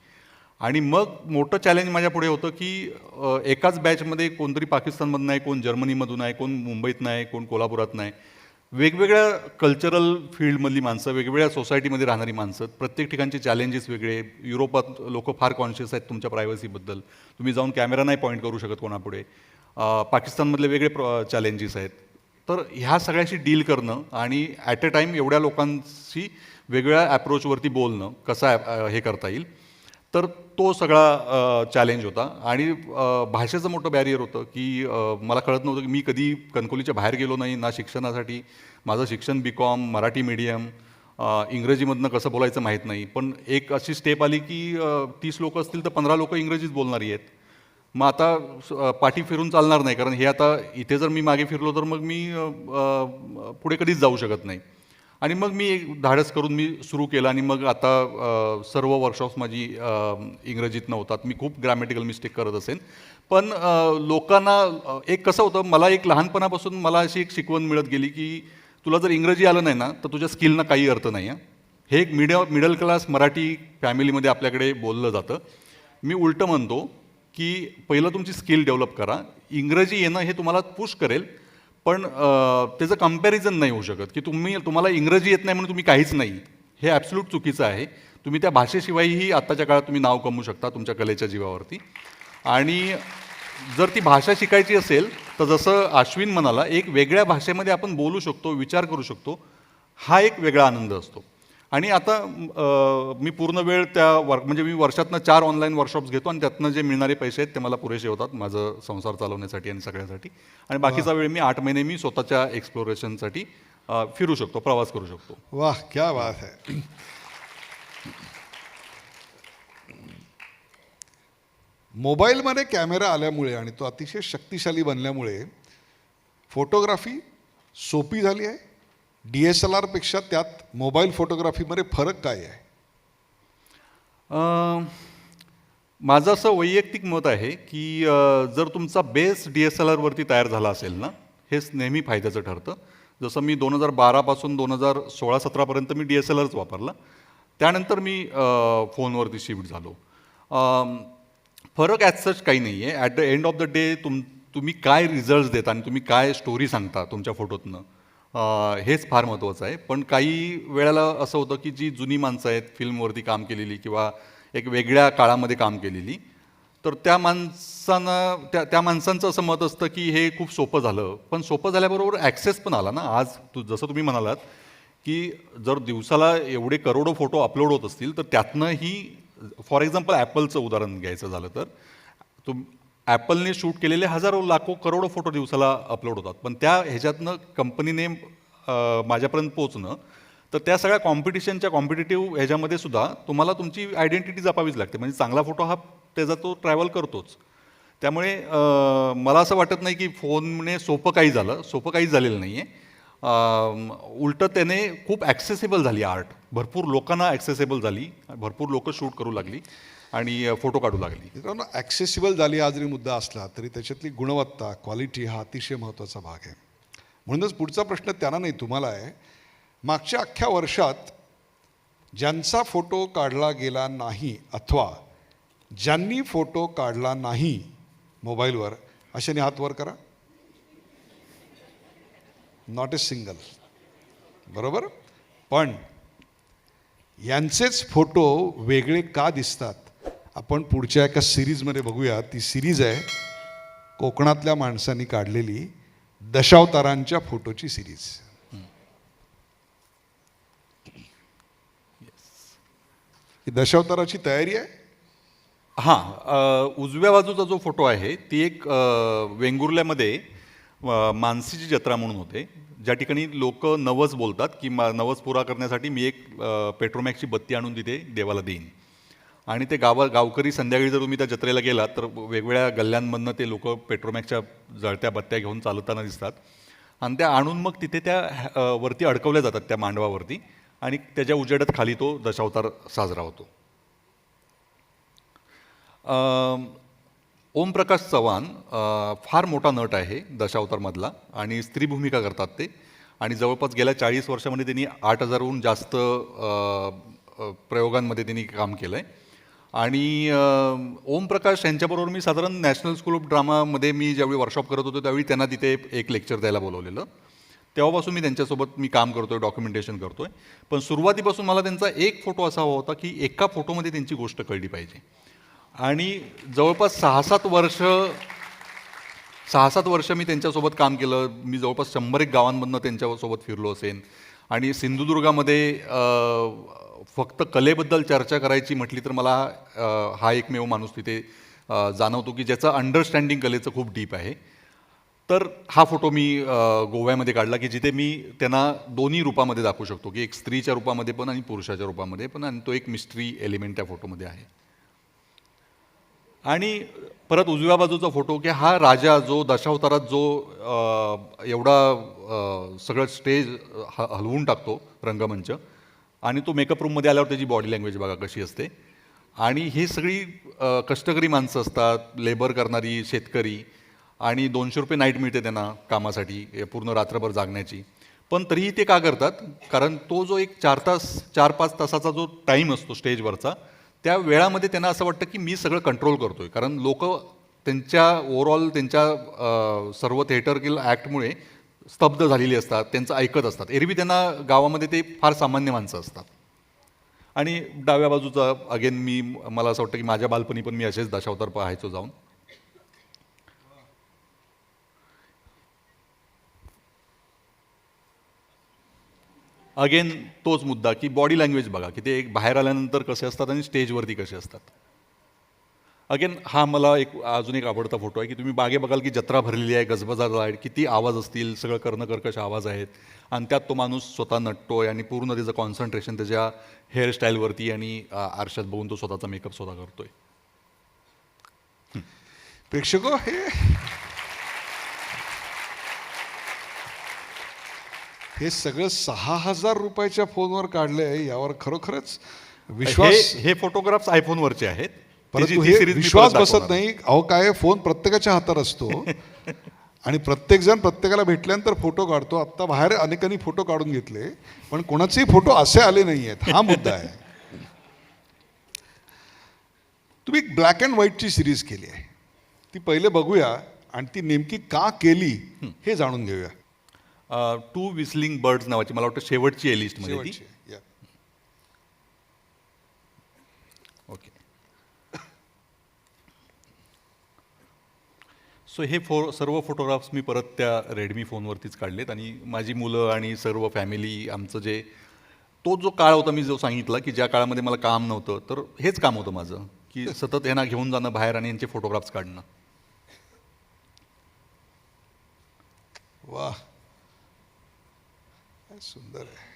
आणि मग मोठं चॅलेंज माझ्या पुढे होतं की एकाच बॅचमध्ये कोणतरी पाकिस्तानमधून आहे, कोण जर्मनीमधून आहे, कोण मुंबईतनं आहे, कोण कोल्हापुरातनं आहे. वेगवेगळ्या कल्चरल फील्डमधली माणसं, वेगवेगळ्या सोसायटीमध्ये राहणारी माणसं, प्रत्येक ठिकाणचे चॅलेंजेस वेगळे. युरोपात लोक फार कॉन्शियस आहेत तुमच्या प्रायव्हसीबद्दल, तुम्ही जाऊन कॅमेरा नाही पॉईंट करू शकत कोणापुढे. पाकिस्तानमधले वेगळे चॅलेंजेस आहेत. तर ह्या सगळ्याशी डील करणं आणि ॲट अ टाईम एवढ्या लोकांशी वेगवेगळ्या ॲप्रोचवरती बोलणं कसं हे करता येईल, तर तो सगळा चॅलेंज होता. आणि भाषेचं मोठं बॅरियर होतं की मला कळत नव्हतं की मी कधी कणकवलीच्या बाहेर गेलो नाही ना शिक्षणासाठी. माझं शिक्षण BCom, मराठी मीडियम, इंग्रजीमधनं कसं बोलायचं माहीत नाही. पण एक अशी स्टेप आली की 30 लोकं असतील तर 15 लोकं इंग्रजीच बोलणारी आहेत. मग आता पाठी फिरून चालणार नाही, कारण हे आता इथे जर मी मागे फिरलो तर मग मी पुढे कधीच जाऊ शकत नाही. आणि मग मी एक धाडस करून मी सुरू केलं आणि मग आता सर्व वर्कशॉप्स माझी इंग्रजीतनं होतात. मी खूप ग्रॅमॅटिकल मिस्टेक करत असेन, पण लोकांना एक कसं होतं, मला एक लहानपणापासून मला अशी एक शिकवण मिळत गेली की तुला जर इंग्रजी आलं नाही ना तर तुझ्या स्किलना काही अर्थ नाही आहे. हे एक मिडल क्लास मराठी फॅमिलीमध्ये आपल्याकडे बोललं जातं. मी उलटं म्हणतो की पहिलं तुमची स्किल डेव्हलप करा. इंग्रजी येणं हे तुम्हाला पुश करेल, पण त्याचं कम्पॅरिझन नाही होऊ शकत की तुम्हाला इंग्रजी येत नाही म्हणून तुम्ही काहीच नाही. हे ॲब्सोल्यूट चुकीचं आहे. तुम्ही त्या भाषेशिवायही आत्ताच्या काळात तुम्ही नाव कमवू शकता तुमच्या कलेच्या जीवावरती. आणि जर ती भाषा शिकायची असेल तर जसं अश्विन म्हणाला, एक वेगळ्या भाषेमध्ये आपण बोलू शकतो, विचार करू शकतो, हा एक वेगळा आनंद असतो. आणि आता मी पूर्ण वेळ म्हणजे मी वर्षातनं 4 ऑनलाईन वर्कशॉप्स घेतो आणि त्यातनं जे मिळणारे पैसे आहेत ते मला पुरेसे होतात माझं संसार चालवण्यासाठी आणि सगळ्यासाठी. आणि बाकीचा वेळ मी 8 महिने मी स्वतःच्या एक्सप्लोरेशनसाठी फिरू शकतो, प्रवास करू शकतो. वाह, क्या बात है. मोबाईलमध्ये कॅमेरा आल्यामुळे आणि तो अतिशय शक्तिशाली बनल्यामुळे फोटोग्राफी सोपी झाली आहे. DSLR पेक्षा त्यात मोबाईल फोटोग्राफीमध्ये फरक काय आहे? माझं असं वैयक्तिक मत आहे की जर तुमचा बेस DSLR वरती तयार झाला असेल ना, हेच नेहमी फायद्याचं ठरतं. जसं मी 2012 पासून 2016-17पर्यंत मी DSLRच वापरला. त्यानंतर मी फोनवरती शिफ्ट झालो. फरक ॲज सच काही नाही आहे. At the end of the day तुम्ही काय रिझल्ट्स देता आणि तुम्ही काय स्टोरी सांगता तुमच्या फोटोतनं, हेच फार महत्त्वाचं आहे. पण काही वेळेला असं होतं की जी जुनी माणसं आहेत फिल्मवरती काम केलेली किंवा एक वेगळ्या काळामध्ये काम केलेली, तर त्या माणसांचं असं मत असतं की हे खूप सोपं झालं. पण सोपं झाल्याबरोबर ॲक्सेस पण आला ना. आज जसं तुम्ही म्हणालात की जर दिवसाला एवढे करोडो फोटो अपलोड होत असतील तर त्यातनंही, फॉर एक्झाम्पल ॲपलचं उदाहरण घ्यायचं झालं तर ॲपलने शूट केलेले हजारो लाखो करोडो फोटो दिवसाला अपलोड होतात. पण त्या ह्याच्यातनं कंपनीने माझ्यापर्यंत पोचणं, तर त्या सगळ्या कॉम्पिटिटिव्ह ह्याच्यामध्ये सुद्धा तुम्हाला तुमची आयडेंटिटी जपावीच लागते. म्हणजे चांगला फोटो हा त्याचा तो ट्रॅव्हल करतोच. त्यामुळे मला असं वाटत नाही की फोनने सोपं काही झालं. सोपं काहीच झालेलं नाही आहे. उलटं त्याने खूप ॲक्सेसिबल झाली आर्ट. भरपूर लोकांना ॲक्सेसिबल झाली, भरपूर लोकं शूट करू लागली आणि फोटो काढू लागली. मित्रांनो, ॲक्सेसिबल झाली हा जरी मुद्दा असला तरी त्याच्यातली गुणवत्ता, क्वालिटी हा अतिशय महत्त्वाचा भाग आहे. म्हणूनच पुढचा प्रश्न त्यांना नाही तुम्हाला आहे. मागच्या अख्ख्या वर्षात ज्यांचा फोटो काढला गेला नाही अथवा ज्यांनी फोटो काढला नाही मोबाईलवर, अशाने हात वर करा. Not a single. बरोबर. पण यांचेच फोटो वेगळे का दिसतात आपण पुढच्या एका सिरीजमध्ये बघूया. ती सिरीज आहे कोकणातल्या माणसांनी काढलेली दशावतारांच्या फोटोची सिरीज. ही दशावताराची तयारी आहे. हां, उजव्या बाजूचा जो फोटो आहे ती एक वेंगुर्ल्यामध्ये मानसीची जत्रा म्हणून होते, ज्या ठिकाणी लोक नवस बोलतात की नवस पुरा करण्यासाठी मी एक पेट्रोमॅक्सची बत्ती आणून तिथे देवाला देईन. आणि ते गावकरी संध्याकाळी जर तुम्ही त्या जत्रेला गेलात तर वेगवेगळ्या गल्ल्यांमधनं ते लोक पेट्रोमॅक्सच्या जळत्या बत्त्या घेऊन चालताना दिसतात आणि त्या आणून मग तिथे त्या वरती अडकवल्या जातात त्या मांडवावरती आणि त्याच्या उजेडात खाली तो दशावतार साजरा होतो. ओमप्रकाश चव्हाण फार मोठा नट आहे दशावतारमधला आणि स्त्री भूमिका करतात ते आणि जवळपास गेल्या 40 वर्षामध्ये त्यांनी 8,000हून जास्त प्रयोगांमध्ये त्यांनी काम केलं आहे. आणि ओमप्रकाश यांच्याबरोबर मी साधारण नॅशनल स्कूल ऑफ ड्रामामध्ये मी ज्यावेळी वर्कशॉप करत होतो त्यावेळी त्यांना तिथे एक लेक्चर द्यायला बोलवलेलं. तेव्हापासून मी त्यांच्यासोबत मी काम करतो आहे, डॉक्युमेंटेशन करतो आहे. पण सुरुवातीपासून मला त्यांचा एक फोटो असा हवा होता की एका फोटोमध्ये त्यांची गोष्ट कळली पाहिजे. आणि जवळपास 6-7 वर्ष मी त्यांच्यासोबत काम केलं. मी जवळपास 100 गावांमधनं त्यांच्यासोबत फिरलो असेन. आणि सिंधुदुर्गामध्ये फक्त कलेबद्दल चर्चा करायची म्हटली तर मला हा एकमेव माणूस तिथे जाणवतो की ज्याचं अंडरस्टँडिंग कलेचं खूप डीप आहे. तर हा फोटो मी गोव्यामध्ये काढला की जिथे मी त्यांना दोन्ही रूपामध्ये दाखवू शकतो की एक स्त्रीच्या रूपामध्ये पण आणि पुरुषाच्या रूपामध्ये पण आणि तो एक मिस्ट्री एलिमेंट त्या फोटोमध्ये आहे. आणि परत उजव्या बाजूचा फोटो की हा राजा जो दशावतारात जो एवढा सगळं स्टेज हलवून टाकतो रंगमंच आणि तो मेकअप रूममध्ये आल्यावर त्याची बॉडी लँग्वेज बघा कशी असते. आणि ही सगळी कष्टकरी माणसं असतात, लेबर करणारी शेतकरी आणि 200 रुपये नाईट मिळते त्यांना कामासाठी पूर्ण रात्रभर जागण्याची. पण तरीही ते का करतात? कारण तो जो एक 4-5 तासाचा जो टाईम असतो स्टेजवरचा त्या वेळामध्ये त्यांना असं वाटतं की मी सगळं कंट्रोल करतोय. कारण लोक त्यांच्या ओव्हरऑल त्यांच्या सर्व थिएटरकील ॲक्टमुळे स्तब्ध झालेली असतात, त्यांचं ऐकत असतात. एरवी त्यांना गावामध्ये ते फार सामान्य माणसं असतात. आणि डाव्या बाजूचा अगेन मला असं वाटतं की माझ्या बालपणी पण मी असेच दशावतार पाहायचो जाऊन. अगेन तोच मुद्दा की बॉडी लँग्वेज बघा की ते एक बाहेर आल्यानंतर कसे असतात आणि स्टेजवरती कसे असतात. अगेन हा मला अजून एक आवडता फोटो आहे की तुम्ही मागे बघाल की जत्रा भरलेली आहे, गजबजाट आहे, किती आवाज असतील, सगळं कर्णकर्कश आवाज आहेत आणि त्यात तो माणूस स्वतः नटतोय आणि पूर्ण त्याचं कॉन्सन्ट्रेशन त्याच्या हेअरस्टाईलवरती आणि आरशात बघून तो स्वतःचा मेकअप स्वतः करतोय. प्रेक्षको हे सगळं 6,000 रुपयाच्या फोनवर काढलंय यावर खरोखरच विश्वास. हे फोटोग्राफ्स आयफोनवरचे आहेत. परंतु हे विश्वास बसत नाही. अहो काय फोन प्रत्येकाच्या हातात असतो आणि प्रत्येकजण प्रत्येकाला भेटल्यानंतर फोटो काढतो. आत्ता बाहेर अनेकांनी फोटो काढून घेतले पण कोणाचेही फोटो असे आले नाही आहेत. हा मुद्दा आहे. तुम्ही ब्लॅक अँड व्हाईटची सिरीज केली आहे, ती पहिले बघूया आणि ती नेमकी का केली हे जाणून घेऊया. 2 विस्लिंग बर्ड्स नावाची मला वाटतं शेवटची आहे लिस्टमध्ये ती. शेवटची. ओके. सो हे सर्व फोटोग्राफ्स मी परत त्या रेडमी फोनवरतीच काढलेत आणि माझी मुलं आणि सर्व फॅमिली आमचं जे तो जो काळ होता मी जो सांगितला की ज्या काळामध्ये मला काम नव्हतं तर हेच काम होतं माझं की सतत यांना घेऊन जाणं बाहेर आणि यांचे फोटोग्राफ्स काढणं. वा सुंदर आहे.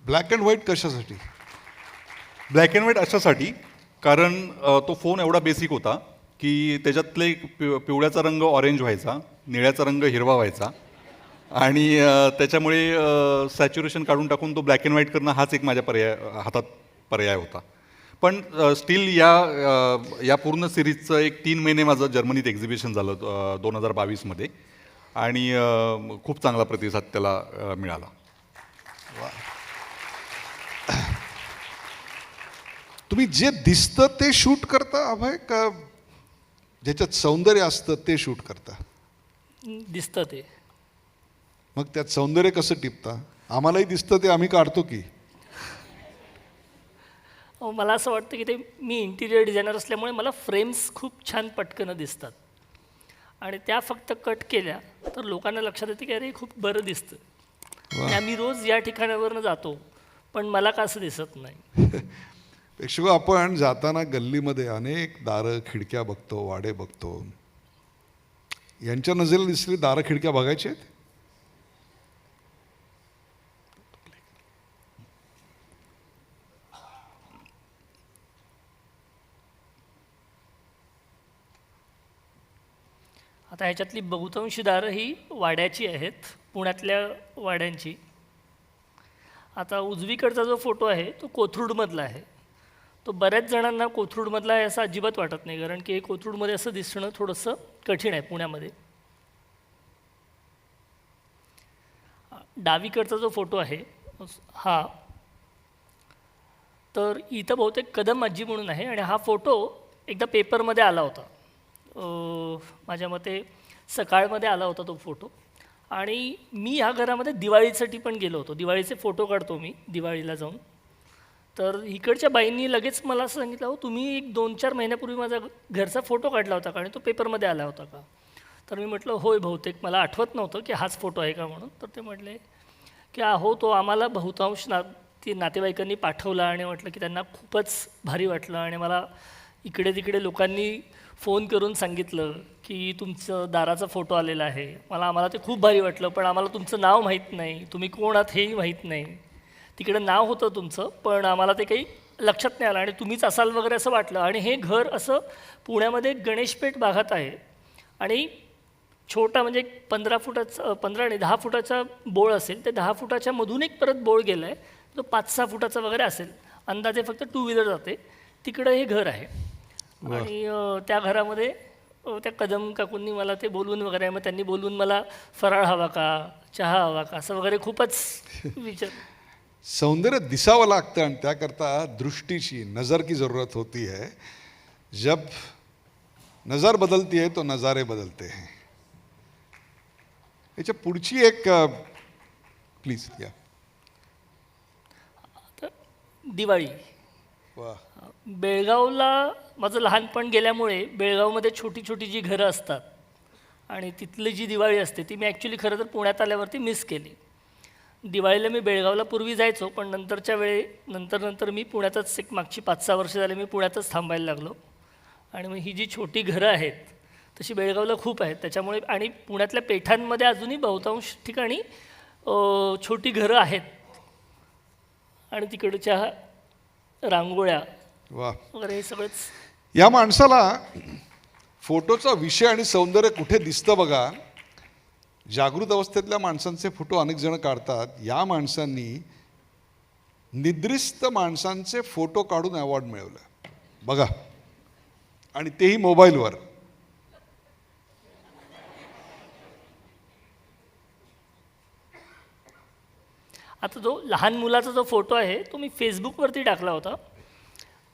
ब्लॅक अँड व्हाईट कशासाठी? ब्लॅक अँड व्हाईट अशासाठी कारण तो फोन एवढा बेसिक होता की त्याच्यातले पिवळ्याचा रंग ऑरेंज व्हायचा, निळ्याचा रंग हिरवा व्हायचा आणि त्याच्यामुळे सॅच्युरेशन काढून टाकून तो ब्लॅक अँड व्हाईट करणं हाच एक माझ्या हातात पर्याय होता. पण स्टील या पूर्ण सिरीजचं एक 3 महिने माझं जर्मनीत एक्झिबिशन झालं 2022मध्ये आणि खूप चांगला प्रतिसाद त्याला मिळाला. तुम्ही जे दिसतं ते शूट करता अभय का ज्याच्यात सौंदर्य असतं ते शूट करता? दिसतं ते. मग त्यात सौंदर्य कसं टिपता? आम्हालाही दिसतं ते आम्ही काढतो की. मला असं वाटतं की ते मी इंटिरियर डिझायनर असल्यामुळे मला फ्रेम्स खूप छान पटकन दिसतात आणि त्या फक्त कट केल्या तर लोकांना लक्षात येते की अरे खूप बरं दिसतं. आणि आम्ही रोज या ठिकाणावरनं जातो पण मला का असं दिसत नाही. प्रेक्षक, आपण जाताना गल्लीमध्ये अनेक दारं खिडक्या बघतो, वाडे बघतो. यांच्या नजरेला दिसली दारं खिडक्या बघायच्या आहेत? आता ह्याच्यातली बहुतांशी दारं ही वाड्याची आहेत, पुण्यातल्या वाड्यांची. आता उजवीकडचा जो फोटो आहे तो कोथरूडमधला आहे. तो बऱ्याच जणांना कोथरूडमधला आहे असं अजिबात वाटत नाही, कारण की हे कोथरूडमध्ये असं दिसणं थोडंसं कठीण आहे पुण्यामध्ये. डावीकडचा जो फोटो आहे हा, तर इथं बहुतेक कदम आजी म्हणून आहे, आणि हा फोटो एकदा पेपरमध्ये आला होता. माझ्या मते सकाळमध्ये आला होता तो फोटो. आणि मी ह्या घरामध्ये दिवाळीसाठी पण गेलो होतो. दिवाळीचे फोटो काढतो मी दिवाळीला जाऊन. तर इकडच्या बाईंनी लगेच मला असं सांगितलं, हो तुम्ही एक 2-4 महिन्यापूर्वी माझा घरचा फोटो काढला होता का, आणि तो पेपरमध्ये आला होता का? तर मी म्हटलं होय, बहुतेक मला आठवत नव्हतं की हाच फोटो आहे का म्हणून. तर ते म्हटले की हो, तो आम्हाला बहुतांश ती नातेवाईकांनी पाठवला, आणि म्हटलं की त्यांना खूपच भारी वाटलं. आणि मला इकडे तिकडे लोकांनी फोन करून सांगितलं की तुमचं दाराचा फोटो आलेला आहे. आम्हाला ते खूप भारी वाटलं, पण आम्हाला तुमचं नाव माहीत नाही, तुम्ही कोण आहात हेही माहीत नाही. तिकडे नाव होतं तुमचं, पण आम्हाला ते काही लक्षात नाही आलं, आणि तुम्हीच असाल वगैरे असं वाटलं. आणि हे घर असं पुण्यामध्ये गणेशपेठ भागात आहे, आणि छोटा म्हणजे 15 फुटाचा 15 नाही 10 फुटाचा बोळ असेल, ते 10 फुटाच्या मधून एक परत बोळ गेला आहे, तो 5-6 फुटाचा वगैरे असेल अंदाजे, फक्त 2 व्हीलर जाते. तिकडं हे घर आहे. आणि त्या घरामध्ये त्या कदम काकूंनी मला ते बोलवून वगैरे, मग त्यांनी बोलवून मला फराळ हवा का, चहा हवा का, असं वगैरे खूपच विचार. सौंदर्य दिसावं लागतं, आणि त्याकरता दृष्टीची, नजर की ज़रूरत होती है. जब नजर बदलती है तो नज़ारे बदलते हैं. याच्या पुढची एक प्लीज या. दिवाळी. वा. बेळगावला माझं लहानपण गेल्यामुळे बेळगावमध्ये छोटी छोटी जी घरं असतात, आणि तिथली जी दिवाळी असते ती मी ॲक्च्युली खरं तर पुण्यात आल्यावरती मिस केली. दिवाळीला मी बेळगावला पूर्वी जायचो, पण नंतर मी पुण्यातच, एक मागची 5-6 वर्ष झाले मी पुण्यातच थांबायला लागलो. आणि मग ही जी छोटी घरं आहेत तशी बेळगावला खूप आहेत. त्याच्यामुळे, आणि पुण्यातल्या पेठांमध्ये अजूनही बहुतांश ठिकाणी छोटी घरं आहेत, आणि तिकडच्या रांगोळ्या वा. वगैरे हे सगळंच. या माणसाला फोटोचा विषय आणि सौंदर्य कुठे दिसतं बघा. जागृत अवस्थेतल्या माणसांचे फोटो अनेक जण काढतात. या माणसांनी निद्रिस्त माणसांचे फोटो काढून अवॉर्ड मिळवला बघा, आणि तेही मोबाईलवर. आता जो लहान मुलाचा जो फोटो आहे तो मी फेसबुकवरती टाकला होता.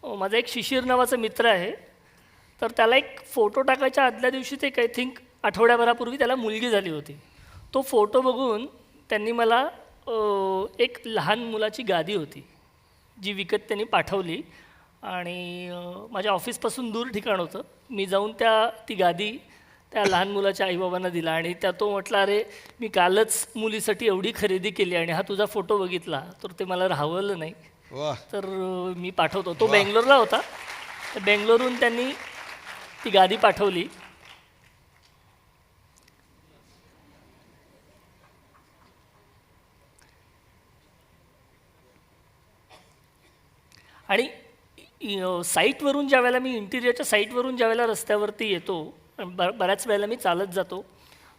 माझा एक शिशिर नावाचा मित्र आहे, तर त्याला एक फोटो टाकायच्या आदल्या दिवशी, ते आय थिंक आठवड्याभरापूर्वी त्याला मुलगी झाली होती. तो फोटो बघून त्यांनी मला एक लहान मुलाची गादी होती जी विकत त्यांनी पाठवली, आणि माझ्या ऑफिसपासून दूर ठिकाण होतं. मी जाऊन ती गादी त्या लहान मुलाच्या आईबाबांना दिला, आणि तो म्हटला, अरे मी कालच मुलीसाठी एवढी खरेदी केली, आणि हा तुझा फोटो बघितला तर ते मला राहवलं नाही, वा. तर मी पाठवतो. तो बेंगलोरला होता, तर बेंगलोरहून त्यांनी ती गादी पाठवली. आणि साईटवरून ज्यावेळेला मी इंटिरियरच्या साईटवरून ज्यावेळेला रस्त्यावरती येतो, बऱ्याच वेळेला मी चालत जातो,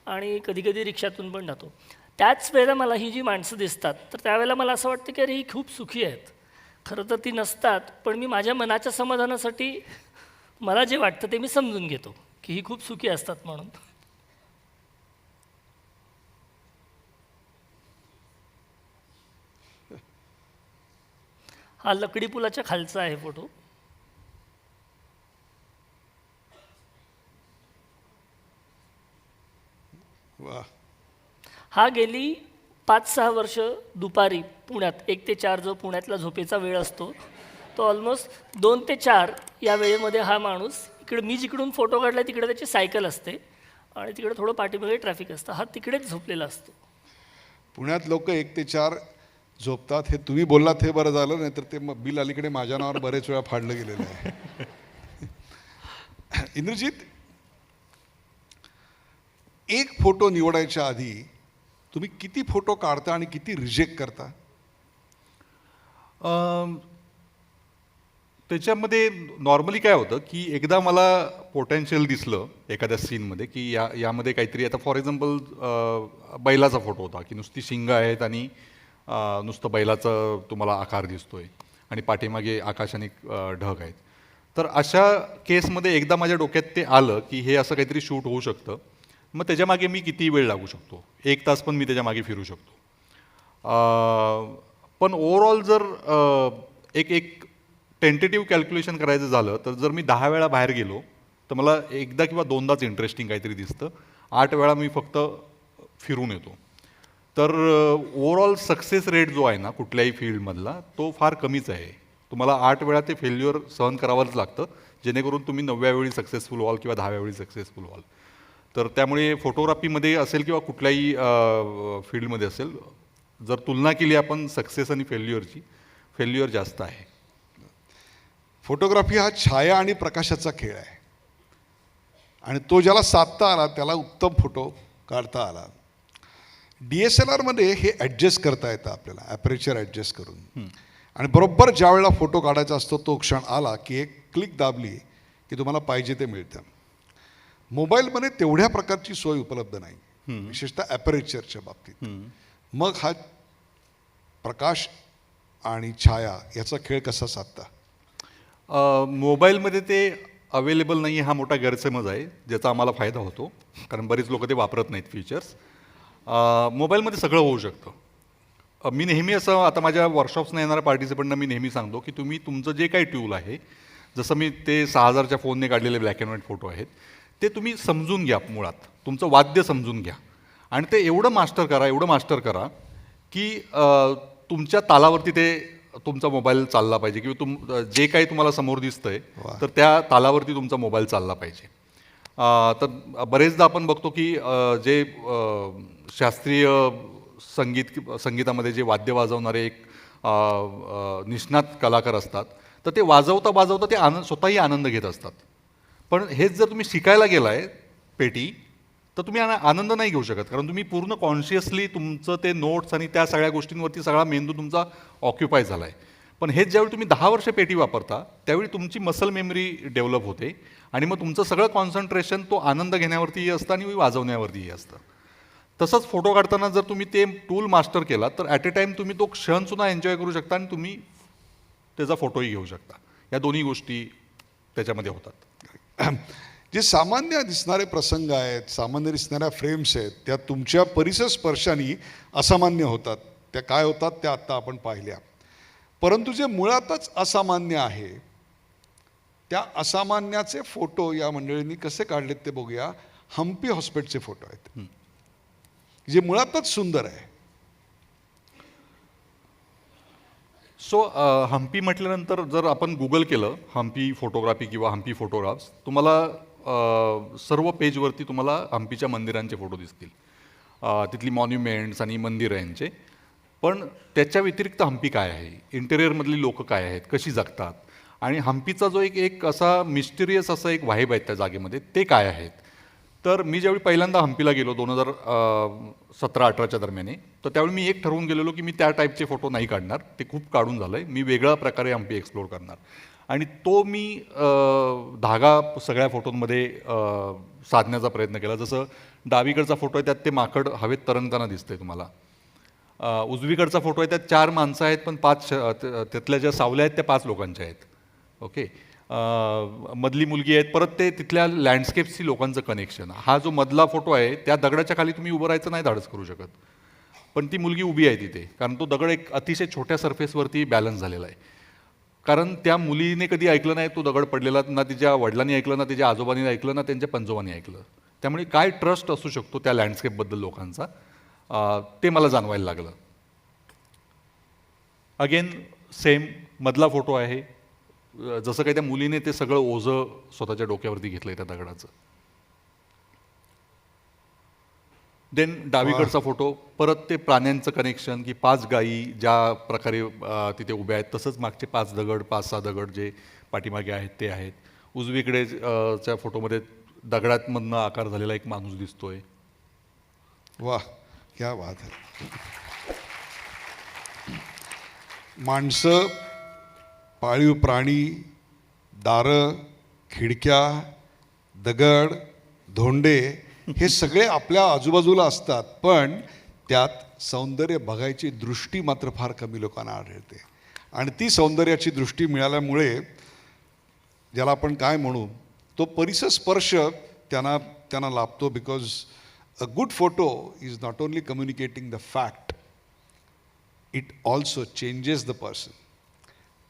आणि कधीकधी रिक्षातून पण जातो, त्याच वेळेला मला ही जी माणसं दिसतात, तर त्यावेळेला मला असं वाटतं की अरे ही खूप सुखी आहेत. खरं तर ती नसतात, पण मी माझ्या मनाच्या समाधानासाठी मला जे वाटतं ते मी समजून घेतो की ही खूप सुखी असतात म्हणून. हा लकडी पुलाच्या खालचा आहे फोटो. वा. हा गेली 5-6 वर्ष दुपारी पुण्यात 1 ते 4 जो पुण्यातला झोपेचा वेळ असतो, तो ऑलमोस्ट 2 ते 4 या वेळेमध्ये हा माणूस, इकडे मी जिकडून फोटो काढला तिकडे त्याची सायकल असते, आणि तिकडे थोडं पाठीमागे ट्रॅफिक असतं, हा तिकडेच झोपलेला असतो. पुण्यात लोक 1 ते 4 झोपतात. हे तुम्ही बोललात हे बरं झालं, नाही तर ते बिल अलीकडे माझ्या नावावर बरेच वेळा फाडलं गेलेलं आहे. इंद्रजित, एक फोटो निवडायच्या आधी तुम्ही किती फोटो काढता आणि किती रिजेक्ट करता? त्याच्यामध्ये नॉर्मली काय होतं की एकदा मला पोटेन्शियल दिसलं एखाद्या सीनमध्ये की यामध्ये काहीतरी, आता फॉर एक्झाम्पल बैलाचा फोटो होता की नुसती शिंग आहेत आणि नुसतं बैलाचा तुम्हाला आकार दिसतोय आणि पाठीमागे आकाश आणि ढग आहेत. तर अशा केसमध्ये एकदा माझ्या डोक्यात ते आलं की हे असं काहीतरी शूट होऊ शकतं. मग त्याच्यामागे मी किती वेळ लागू शकतो, 1 तास पण मी त्याच्यामागे फिरू शकतो. पण ओव्हरऑल जर एक टेंटेटिव्ह कॅल्क्युलेशन करायचं झालं तर जर मी 10 वेळा बाहेर गेलो तर मला एकदा किंवा दोनदाच इंटरेस्टिंग काहीतरी दिसतं. 8 वेळा मी फक्त फिरून येतो. तर ओव्हरऑल सक्सेस रेट जो आहे ना कुठल्याही फील्डमधला, तो फार कमीच आहे. तुम्हाला 8 वेळा ते फेल्युअर सहन करावंच लागतं, जेणेकरून तुम्ही 9व्या वेळी सक्सेसफुल व्हाल किंवा 10व्या वेळी सक्सेसफुल व्हाल. तर त्यामुळे फोटोग्राफीमध्ये असेल किंवा कुठल्याही फील्डमध्ये असेल, जर तुलना केली आपण सक्सेस आणि फेल्युअरची, फेल्युअर जास्त आहे. फोटोग्राफी हा छाया आणि प्रकाशाचा खेळ आहे आणि तो ज्याला साधता आला त्याला उत्तम फोटो काढता आला. DSLRमध्ये हे ॲडजस्ट करता येतं आपल्याला, ॲपरेचर ॲडजस्ट करून. आणि बरोबर ज्या वेळेला फोटो काढायचा असतो तो क्षण आला की एक क्लिक दाबली की तुम्हाला पाहिजे ते मिळतं. मोबाईलमध्ये तेवढ्या प्रकारची सोय उपलब्ध नाही, विशेषतः ॲपरेचरच्या बाबतीत. मग हा प्रकाश आणि छाया याचा खेळ कसा साधता? मोबाईलमध्ये ते अवेलेबल नाही हा मोठा गैरसमज आहे, ज्याचा आम्हाला फायदा होतो, कारण बरीच लोक ते वापरत नाहीत फीचर्स. मोबाईलमध्ये सगळं होऊ शकतं. मी नेहमी असं, आता माझ्या वर्कशॉप्सना येणाऱ्या पार्टिसिपंटना मी नेहमी सांगतो की तुम्ही तुमचं जे काही टूल आहे, जसं मी ते 6000च्या फोनने काढलेले ब्लॅक अँड व्हाईट फोटो आहेत, ते तुम्ही समजून घ्या. मुळात तुमचं वाद्य समजून घ्या आणि ते एवढं मास्टर करा की तुमच्या तालावरती ते तुमचा मोबाईल चालला पाहिजे किंवा जे काही तुम्हाला समोर दिसतंय तर त्या तालावरती तुमचा मोबाईल चालला पाहिजे. तर बरेचदा आपण बघतो की जे शास्त्रीय संगीतामध्ये जे वाद्य वाजवणारे एक निष्णात कलाकार असतात, तर ते वाजवता ते स्वतःही आनंद घेत असतात. पण हेच जर तुम्ही शिकायला गेलाय पेटी, तर तुम्ही आनंद नाही घेऊ शकत, कारण तुम्ही पूर्ण कॉन्शियसली तुमचं ते नोट्स आणि त्या सगळ्या गोष्टींवरती सगळा मेंदू तुमचा ऑक्युपाय झाला आहे. पण हेच ज्यावेळी तुम्ही 10 वर्ष पेटी वापरता त्यावेळी तुमची मसल मेमरी डेव्हलप होते आणि मग तुमचं सगळं कॉन्सन्ट्रेशन तो आनंद घेण्यावरतीही असतं आणि वाजवण्यावरतीही असतं. तसंच फोटो काढताना जर तुम्ही ते टूल मास्टर केला तर ॲट अ टाईम तुम्ही तो क्षणसुद्धा एन्जॉय करू शकता आणि तुम्ही त्याचा फोटोही घेऊ शकता. या दोन्ही गोष्टी त्याच्यामध्ये होतात. जे सामान्य दिसणारे प्रसंग आहेत, सामान्य दिसणाऱ्या फ्रेम्स आहेत, त्या तुमच्या परिसर स्पर्शाने असामान्य होतात. त्या काय होतात त्या आत्ता आपण पाहिल्या. परंतु जे मुळातच असामान्य आहे, त्या असामान्याचे फोटो या मंडळींनी कसे काढलेत ते बघूया. हम्पी हॉस्पिटलचे फोटो आहेत, जे मुळातच सुंदर आहे. सो हम्पी म्हटल्यानंतर जर आपण गुगल केलं हम्पी फोटोग्राफी किंवा हम्पी फोटोग्राफ्स, तुम्हाला सर्व पेजवरती तुम्हाला हम्पीच्या मंदिरांचे फोटो दिसतील, तिथली मॉन्युमेंट्स आणि मंदिरं यांचे. पण त्याच्या व्यतिरिक्त हम्पी काय आहे, इंटेरियरमधली लोकं काय आहेत, कशी जगतात, आणि हम्पीचा जो एक असा मिस्टिरियस असा एक व्हाईब आहे त्या जागेमध्ये, ते काय आहेत. तर मी ज्यावेळी पहिल्यांदा हम्पीला गेलो 2017-18च्या दरम्याने, तर त्यावेळी मी एक ठरवून गेलेलो की मी त्या टाईपचे फोटो नाही काढणार, ते खूप काढून झालं आहे, मी वेगळ्या प्रकारे हम्पी एक्सप्लोर करणार. आणि तो मी धागा सगळ्या फोटोंमध्ये साधण्याचा प्रयत्न केला. जसं डावीकडचा फोटो आहे त्यात ते माकड हवेत तरंगताना दिसतंय तुम्हाला, उजवीकडचा फोटो आहे त्यात 4 माणसं आहेत पण 5 त्यातल्या ज्या सावल्या आहेत त्या 5 लोकांच्या आहेत. ओके, मधली मुलगी आहेत, परत ते तिथल्या लँडस्केप्सची लोकांचं कनेक्शन. हा जो मधला फोटो आहे त्या दगडाच्या खाली तुम्ही उभं राहायचं नाही धाडस करू शकत, पण ती मुलगी उभी आहे तिथे, कारण तो दगड एक अतिशय छोट्या सरफेसवरती बॅलन्स झालेला आहे. कारण त्या मुलीने कधी ऐकलं नाही तो दगड पडलेला, ना तिच्या वडिलांनी ऐकलं, ना तिच्या आजोबांनी ऐकलं, ना त्यांच्या पंजोबांनी ऐकलं. त्यामुळे काय ट्रस्ट असू शकतो त्या लँडस्केपबद्दल लोकांचा, ते मला जाणवायला लागलं. अगेन सेम मधला फोटो आहे, जसं काही त्या मुलीने ते सगळं ओझं स्वतःच्या डोक्यावरती घेतलंय त्या दगडाचं. देन डावीकडचा फोटो परत ते प्राण्यांचं कनेक्शन की 5 गायी ज्या प्रकारे तिथे उभ्या आहेत तसंच मागचे 5 दगड 5-6 दगड जे पाठीमागे आहेत ते आहेत. उजवीकडे च्या फोटोमध्ये दगडातमधनं आकार झालेला एक माणूस दिसतोय. वाह, क्या बात है. माणसं, पाळीव प्राणी, दारं, खिडक्या, दगड, धोंडे हे सगळे आपल्या आजूबाजूला असतात, पण त्यात सौंदर्य बघायची दृष्टी मात्र फार कमी लोकांना आढळते. आणि ती सौंदर्याची दृष्टी मिळाल्यामुळे ज्याला आपण काय म्हणू तो परिसर स्पर्श त्यांना लाभतो. Because a good photo is not only communicating the fact, it also changes the person.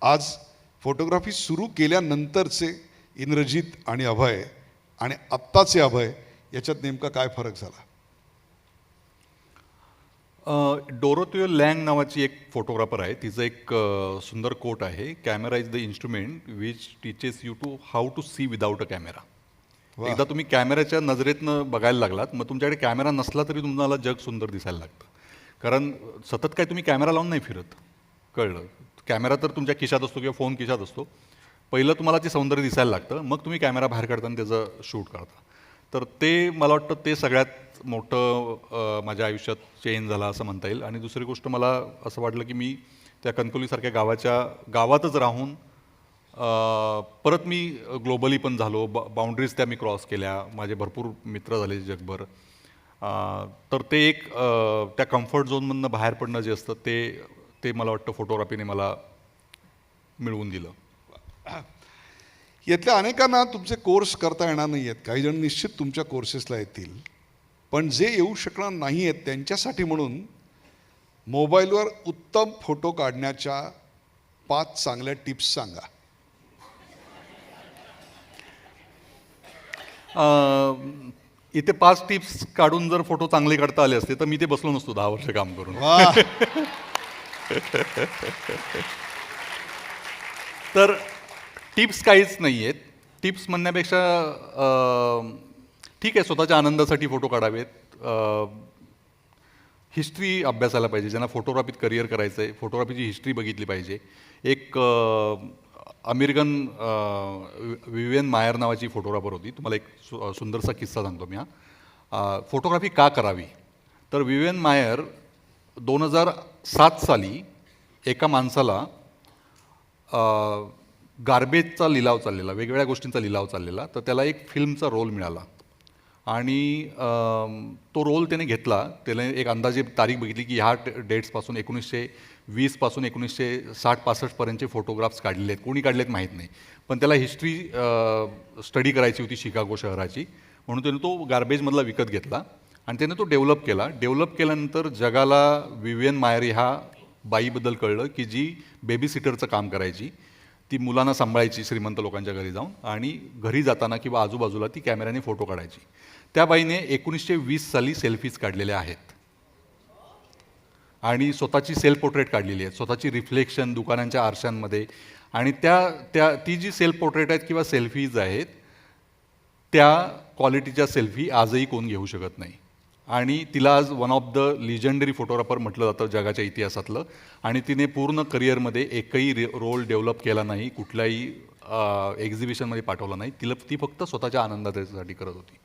आज फोटोग्राफी सुरू केल्यानंतरचे इंद्रजित आणि अभय आणि आत्ताचे अभय याच्यात नेमका काय फरक झाला? डोरोथियो लँग नावाची एक फोटोग्राफर आहे. तिचं एक सुंदर कोट आहे, camera is the instrument which teaches you to how to see without a camera. एकदा तुम्ही कॅमेऱ्याच्या नजरेतनं बघायला लागलात मग तुमच्याकडे कॅमेरा नसला तरी तुम्हाला जग सुंदर दिसायला लागतं. कारण सतत काय तुम्ही कॅमेरा लावून नाही फिरत, कळलं. कॅमेरा तर तुमच्या खिशात असतो किंवा फोन खिशात असतो. पहिलं तुम्हाला ते सौंदर्य दिसायला लागतं, मग तुम्ही कॅमेरा बाहेर काढता आणि त्याचं शूट करता. तर ते मला वाटतं ते सगळ्यात मोठं माझ्या आयुष्यात चेंज झाला असं म्हणता येईल. आणि दुसरी गोष्ट मला असं वाटलं की मी त्या कणकवलीसारख्या गावातच राहून परत मी ग्लोबली पण झालो, बाउंड्रीज त्या मी क्रॉस केल्या, माझे भरपूर मित्र झाले जगभर. तर ते एक त्या कम्फर्ट झोनमधनं बाहेर पडणं जे असतं ते मला वाटतं फोटोग्राफीने मला मिळवून दिलं. यातल्या अनेकांना तुमचे कोर्स करता येणार नाही आहेत, काही जण निश्चित तुमच्या कोर्सेसला येतील, पण जे येऊ शकणार नाही आहेत त्यांच्यासाठी म्हणून मोबाईलवर उत्तम फोटो काढण्याच्या 5 चांगल्या टिप्स सांगा. इथे 5 टिप्स काढून जर फोटो चांगले काढता आले असते तर मी ते बसलो नसतो 10 वर्ष काम करून. वाह. तर टिप्स काहीच नाही आहेत. टिप्स म्हणण्यापेक्षा ठीक आहे, स्वतःच्या आनंदासाठी फोटो काढावेत. हिस्ट्री अभ्यासायला पाहिजे. ज्यांना फोटोग्राफीत करिअर करायचं आहे फोटोग्राफीची हिस्ट्री बघितली पाहिजे. एक अमेरिकन विवियन मायर नावाची फोटोग्राफर होती. तुम्हाला एक सुंदरसा किस्सा सांगतो मी. फोटोग्राफी का करावी, तर विवियन मायर 2007 साली एका माणसाला गार्बेजचा लिलाव चाललेला, वेगवेगळ्या गोष्टींचा लिलाव चाललेला, तर त्याला एक फिल्मचा रोल मिळाला आणि तो रोल त्याने घेतला. त्याने एक अंदाजे तारीख बघितली की ह्या डेट्सपासून 1920 पासून 1960-65 पर्यंतचे फोटोग्राफ्स काढलेले आहेत. कोणी काढलेत माहीत नाही, पण त्याला हिस्ट्री स्टडी करायची होती शिकागो शहराची, म्हणून त्याने तो गार्बेजमधला विकत घेतला आणि त्याने तो डेव्हलप केला. डेव्हलप केल्यानंतर जगाला विवियन मायर ह्या बाईबद्दल कळलं की जी बेबी सिटरचं काम करायची, ती मुलांना सांभाळायची श्रीमंत लोकांच्या घरी जाऊन आणि घरी जाताना किंवा आजूबाजूला ती कॅमेऱ्याने फोटो काढायची. त्या बाईने 1920 साली सेल्फीज काढलेल्या आहेत आणि स्वतःची सेल्फ पोर्ट्रेट काढलेली आहे, स्वतःची रिफ्लेक्शन दुकानांच्या आरशांमध्ये. आणि ती जी सेल्फ पोर्ट्रेट आहेत किंवा सेल्फीज आहेत त्या क्वालिटीच्या सेल्फी आजही कोण घेऊ शकत नाही. आणि तिला आज वन ऑफ द लिजंडरी फोटोग्राफर म्हटलं जातं जगाच्या इतिहासातलं. आणि तिने पूर्ण करिअरमध्ये एकही रोल डेव्हलप केला नाही, कुठल्याही एक्झिबिशनमध्ये पाठवला नाही. ती फक्त स्वतःच्या आनंदासाठी करत होती.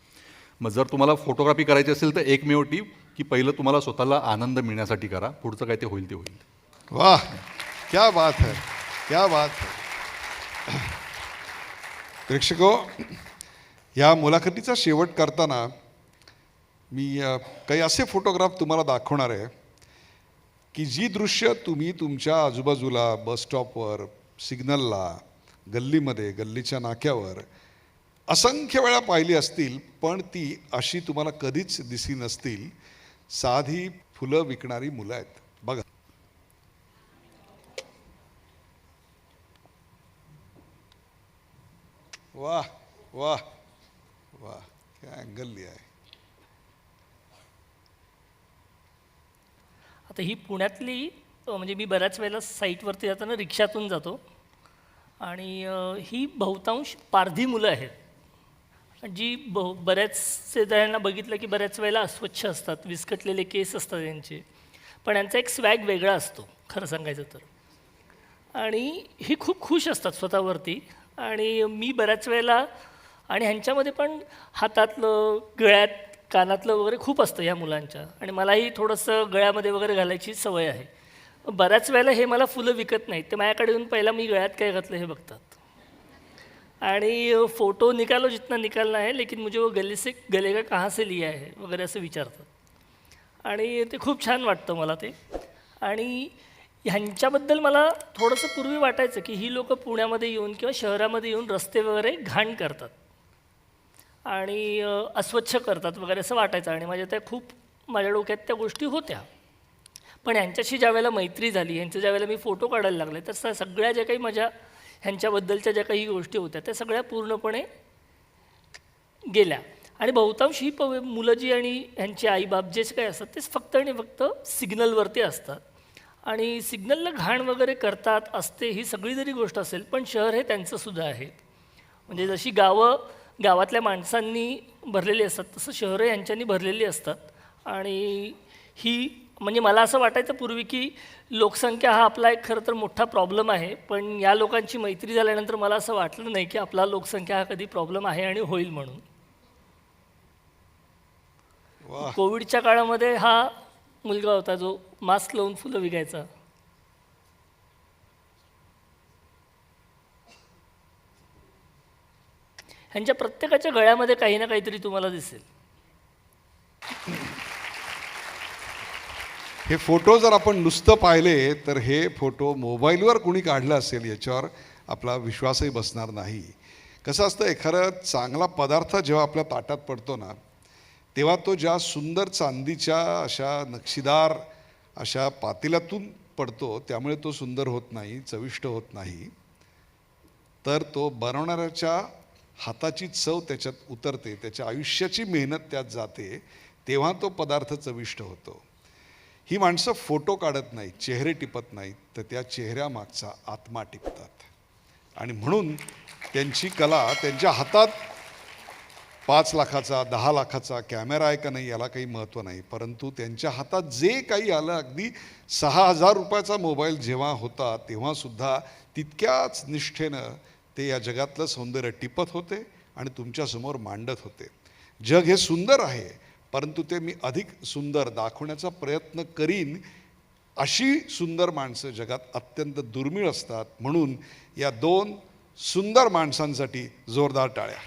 मग जर तुम्हाला फोटोग्राफी करायची असेल तर एकमेव टीप की पहिलं तुम्हाला स्वतःला आनंद मिळण्यासाठी करा, पुढचं काय ते होईल ते होईल. वाह, क्या बात है, क्या बात है. प्रेक्षको, या मुलाखतीचा शेवट करताना मी काही असे फोटोग्राफ तुम्हाला दाखवणार आहे की जी दृश्य तुम्ही तुमच्या आजूबाजूला बस स्टॉपवर, सिग्नलला, गल्लीमध्ये, गल्लीच्या नाक्यावर असंख्य वेळा पाहिली असतील, पण ती अशी तुम्हाला कधीच दिसली नसतील. साधी फुलं विकणारी मुलं आहेत. बघा. वाह वाह वाह, क्या अँगल लिया आहे. आता ही पुण्यातली म्हणजे मी बऱ्याच वेळेला साईटवरती जाताना रिक्षातून जातो आणि ही बहुतांश पारधी मुलं आहेत. जी बऱ्याचसे जणांना बघितलं की बऱ्याच वेळेला अस्वच्छ असतात, विस्कटलेले केस असतात यांचे, पण यांचा एक स्वॅग वेगळा असतो खरं सांगायचं तर. आणि ही खूप खुश असतात स्वतःवरती. आणि मी बऱ्याच वेळेला आणि ह्यांच्यामध्ये पण हातातलं, गळ्यात, कानातलं वगैरे खूप असतं ह्या मुलांच्या. आणि मलाही थोडंसं गळ्यामध्ये वगैरे घालायची सवय आहे. बऱ्याच वेळेला हे मला फुलं विकत नाहीत, ते माझ्याकडे येऊन पहिला मी गळ्यात काय घातलं हे बघतात. आणि फ़ोटो निकालो जितना निकालना है लेकिन मुझे वो गले का कहाँ से लिया है वगैरे असं विचारतात. आणि ते खूप छान वाटतं मला ते. आणि ह्यांच्याबद्दल मला थोडंसं पूर्वी वाटायचं की ही लोकं पुण्यामध्ये येऊन किंवा शहरामध्ये येऊन रस्ते वगैरे घाण करतात आणि अस्वच्छ करतात वगैरे असं वाटायचं. आणि माझ्या डोक्यात त्या गोष्टी होत्या. पण ह्यांच्याशी ज्या वेळेला मैत्री झाली, ह्यांचे ज्या वेळेला मी फोटो काढायला लागले, तर सगळ्या ज्या काही माझ्या ह्यांच्याबद्दलच्या ज्या काही गोष्टी होत्या त्या सगळ्या पूर्णपणे गेल्या. आणि बहुतांश ही मुलं जी आणि ह्यांचे आईबाप जे काही असतात ते फक्त आणि फक्त सिग्नलवरती असतात. आणि सिग्नलला घाण वगैरे करतात असते ही सगळी जरी गोष्ट असेल, पण शहर हे त्यांचंसुद्धा आहे. म्हणजे जशी गावातल्या माणसांनी भरलेली असतात तसं शहरं यांच्यानी भरलेली असतात. आणि ही म्हणजे मला असं वाटायचं पूर्वी की लोकसंख्या हा आपला एक खरं तर मोठा प्रॉब्लेम आहे, पण या लोकांची मैत्री झाल्यानंतर मला असं वाटलं नाही की आपला लोकसंख्या हा कधी प्रॉब्लेम आहे आणि होईल म्हणून. वाह. कोविडच्या काळामध्ये हा मुलगा होता जो मास्क लावून फुलं विकायचा. ह्यांच्या प्रत्येकाच्या गळ्यामध्ये काही ना काहीतरी तुम्हाला दिसेल. हे फोटो जर आपण नुसतं पाहिले तर हे फोटो मोबाईलवर कुणी काढलं असेल याच्यावर आपला विश्वासही बसणार नाही. कसं असतं, एखादा चांगला पदार्थ जेव्हा आपल्या ताटात पडतो ना, तेव्हा तो ज्या सुंदर चांदीच्या अशा नक्षीदार अशा पातेल्यातून पडतो, त्यामुळे तो सुंदर होत नाही, चविष्ट होत नाही, तर तो बनवणाऱ्याच्या हाताची चव त्याच्यात उतरते, त्याच्या आयुष्याची मेहनत त्यात जाते, तेव्हा तो पदार्थ चविष्ट होतो. ही माणसं फोटो काढत नाहीत, चेहरे टिपत नाहीत, तर त्या चेहऱ्यामागचा आत्मा टिपतात. आणि म्हणून त्यांची कला, त्यांच्या हातात 5 लाखाचा 10 लाखाचा कॅमेरा आहे का नाही याला काही महत्त्व नाही, परंतु त्यांच्या हातात जे काही आलं, अगदी 6,000 रुपयाचा मोबाईल जेव्हा होता तेव्हासुद्धा तितक्याच निष्ठेनं ते या जगातलं सौंदर्य टिपत होते आणि तुमच्यासमोर मांडत होते. जग हे सुंदर आहे, परंतु ते मी अधिक सुंदर दाखवण्याचा प्रयत्न करीन. अशी सुंदर माणसं जगात अत्यंत दुर्मिळ असतात. म्हणून या 2 सुंदर माणसांसाठी जोरदार टाळ्या.